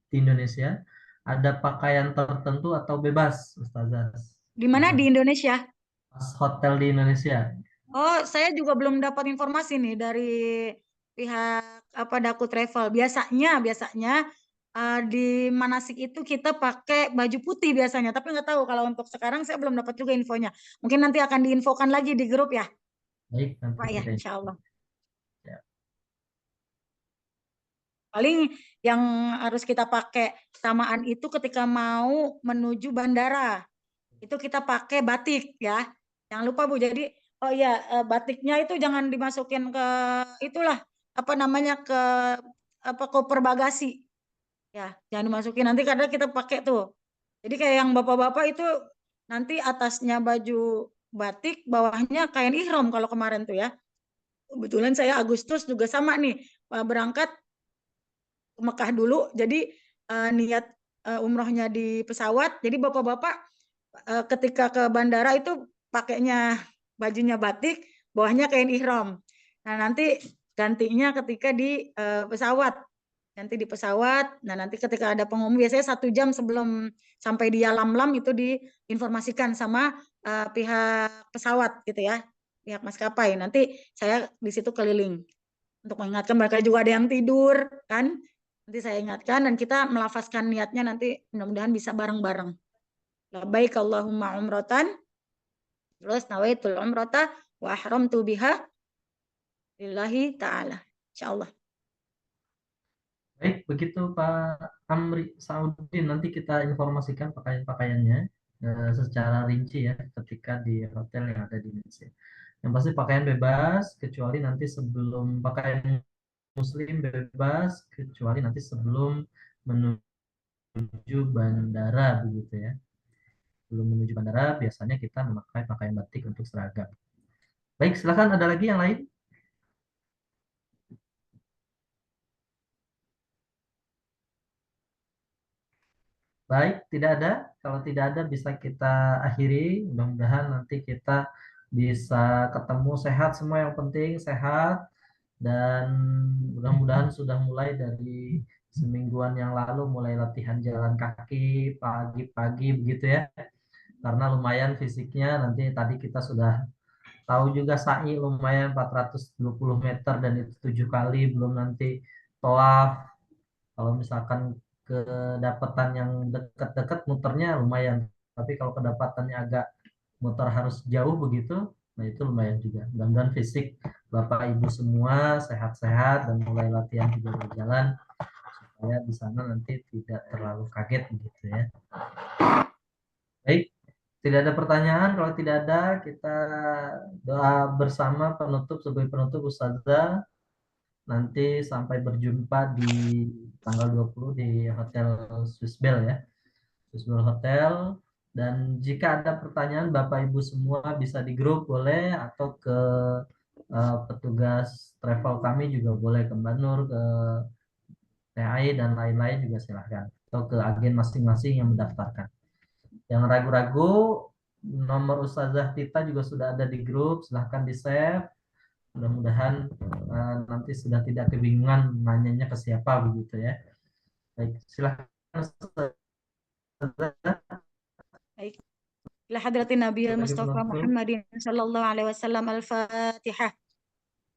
di Indonesia, ada pakaian tertentu atau bebas, Ustazah? Di mana di Indonesia? Pas hotel di Indonesia. Oh, saya juga belum dapat informasi nih dari pihak Daku Travel. Biasanya di manasik itu kita pakai baju putih biasanya, tapi nggak tahu kalau untuk sekarang saya belum dapat juga infonya. Mungkin nanti akan diinfokan lagi di grup ya, Baik, nanti Pak ya, kita insya Allah. Ya. Paling yang harus kita pakai samaan itu ketika mau menuju bandara. Itu kita pakai batik ya. Jangan lupa Bu, jadi oh iya batiknya itu jangan dimasukin ke itulah ke koper bagasi. Ya, jangan dimasukin nanti kadang kita pakai tuh. Jadi kayak yang bapak-bapak itu nanti atasnya baju batik, bawahnya kain ihram kalau kemarin tuh ya. Kebetulan saya Agustus juga sama nih berangkat ke Mekah dulu. Jadi niat umrohnya di pesawat. Jadi bapak-bapak ketika ke bandara itu pakainya bajunya batik, bawahnya kain ihram. Nah, nanti gantinya ketika di pesawat. Nanti di pesawat, nah nanti ketika ada pengumuman, biasanya 1 jam sebelum sampai di Yalamlam itu diinformasikan sama pihak pesawat gitu ya, pihak maskapai. Nanti saya di situ keliling untuk mengingatkan mereka, juga ada yang tidur kan. Nanti saya ingatkan dan kita melafazkan niatnya, nanti mudah-mudahan bisa bareng-bareng. Labbaik Allahumma umratan, terus nawaitul umrata wa ahramtu biha lillahi ta'ala. Insyaallah. Baik, begitu Pak Amri Saudin. Nanti kita informasikan pakaian-pakaiannya secara rinci ya ketika di hotel yang ada di Indonesia. Yang pasti pakaian bebas, kecuali nanti sebelum pakaian muslim bebas, kecuali nanti sebelum menuju bandara begitu ya. Sebelum menuju bandara biasanya kita memakai pakaian batik untuk seragam. Baik, silakan ada lagi yang lain? Baik, tidak ada. Kalau tidak ada bisa kita akhiri. Mudah-mudahan nanti kita bisa ketemu sehat semua, yang penting sehat, dan mudah-mudahan sudah mulai dari semingguan yang lalu mulai latihan jalan kaki pagi-pagi begitu ya. Karena lumayan fisiknya, nanti tadi kita sudah tahu juga sa'i lumayan 420 meter dan itu 7 kali, belum nanti toaf. Kalau misalkan kedapatan yang dekat-dekat muternya lumayan, tapi kalau kedapatannya agak muter harus jauh begitu, nah itu lumayan juga. Mudah-mudahan fisik Bapak Ibu semua sehat-sehat dan mulai latihan juga berjalan supaya di sana nanti tidak terlalu kaget begitu ya. Baik, tidak ada pertanyaan. Kalau tidak ada, kita doa bersama penutup sebagai penutup Ustazah. Nanti sampai berjumpa di tanggal 20 di Hotel Swiss Bell ya. Swiss Bell Hotel. Dan jika ada pertanyaan Bapak Ibu semua bisa di grup boleh, atau ke petugas travel kami juga boleh, ke Mbak Nur, ke TAI dan lain-lain juga silahkan. Atau ke agen masing-masing yang mendaftarkan. Yang ragu-ragu, nomor Ustazah Tita juga sudah ada di grup, silahkan di-save. Mudah-mudahan nanti sudah tidak kebingungan nanyanya ke siapa begitu ya. Baik, silahkan Ustazah Baik. Ila hadratin Nabi sebagai Mustafa penutup. Muhammadin sallallahu alaihi wasallam. Al-Fatihah.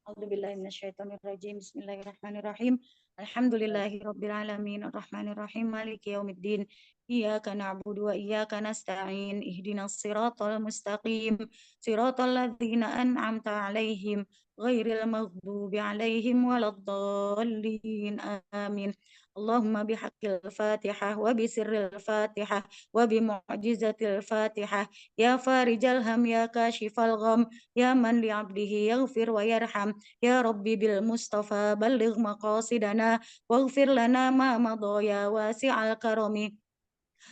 A'udzubillahi minasyaitonirrajim. Bismillahirrahmanirrahim. Alhamdulillahi rabbil alamin arrahmanir rahim maliki yaumiddin. Iyyaka na'budu wa iyyaka nasta'in. Ihdinas siratal mustaqim. Siratal ladzina an'amta 'alaihim ghairil maghdubi 'alaihim waladdallin. Amin. Allahumma bihaqqil Fatihah wa bisirril Fatihah wa bimu'jizatil Fatihah ya farijal ham ya kashifal gham ya man li 'abdihi yaghfir wa yarham ya rabbi bil mustafa balligh maqasidana waghfir lana ma madha ya wasi'al karami.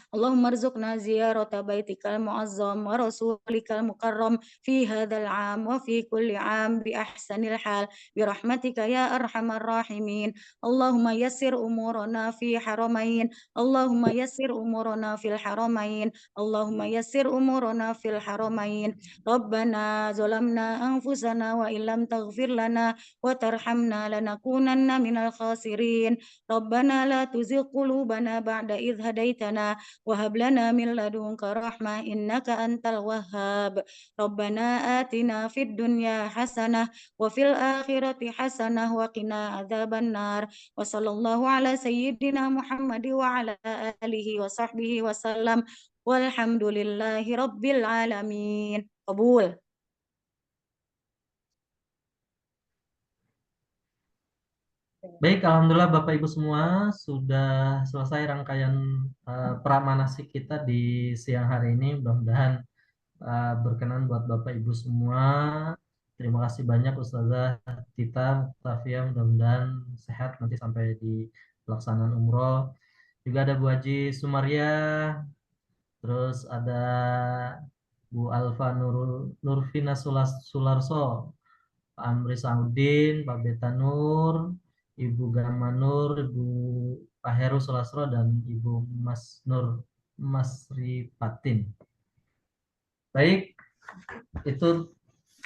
اللهم ارزقنا زيارة بيتك المعظم ورسولك المكرم في هذا العام وفي كل عام بأحسن الحال برحمتك يا أرحم الراحمين. اللهم يسر أمورنا في حرمين. اللهم يسر أمورنا في الحرمين. اللهم يسر أمورنا في الحرمين. ربنا ظلمنا أنفسنا وإن لم تغفر لنا وترحمنا لنكونن من الخاسرين. ربنا لا تزغ قلوبنا بعد إذ هديتنا وهب لنا من لدنك رحمة إنك أنت الوهاب. ربنا آتنا في الدنيا حسنة وفي الآخرة حسنة وقنا عذاب النار. وصلى الله على سيدنا محمد وعلى آله وصحبه وسلم والحمد لله رب العالمين. قبول. Baik, alhamdulillah Bapak Ibu semua sudah selesai rangkaian pramanasik kita di siang hari ini. Mudah-mudahan berkenan buat Bapak Ibu semua. Terima kasih banyak Ustazah Tita, Tafia, mudah-mudahan sehat nanti sampai di pelaksanaan umroh. Juga ada Bu Haji Sumaria, terus ada Bu Alfa Nurvina Sularso, Pak Amri Saudin, Pak Betanur, Ibu Gama Nur, Ibu Pak Heru Sulasro, dan Ibu Mas Nur Masri Patin. Baik, itu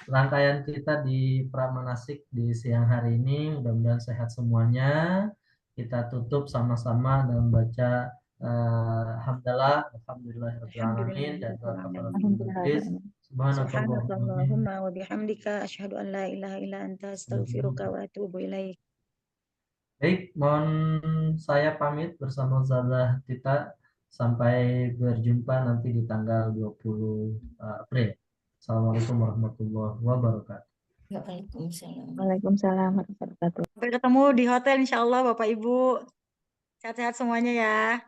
rangkaian kita di pramanasik di siang hari ini. Mudah-mudahan sehat semuanya. Kita tutup sama-sama dengan baca hamdalah, alhamdulillahirabbil alamin, dan doa kafaratul majlis. Subhanakallahumma wa bihamdika asyhadu an la ilaha illa anta astaghfiruka wa atubu ilaik. Baik, mohon saya pamit bersama Ustazah Tita. Sampai berjumpa nanti di tanggal 20 April. Assalamualaikum warahmatullahi wabarakatuh. Waalaikumsalam. Waalaikumsalam warahmatullahi wabarakatuh. Sampai ketemu di hotel insya Allah Bapak Ibu. Sehat-sehat semuanya ya.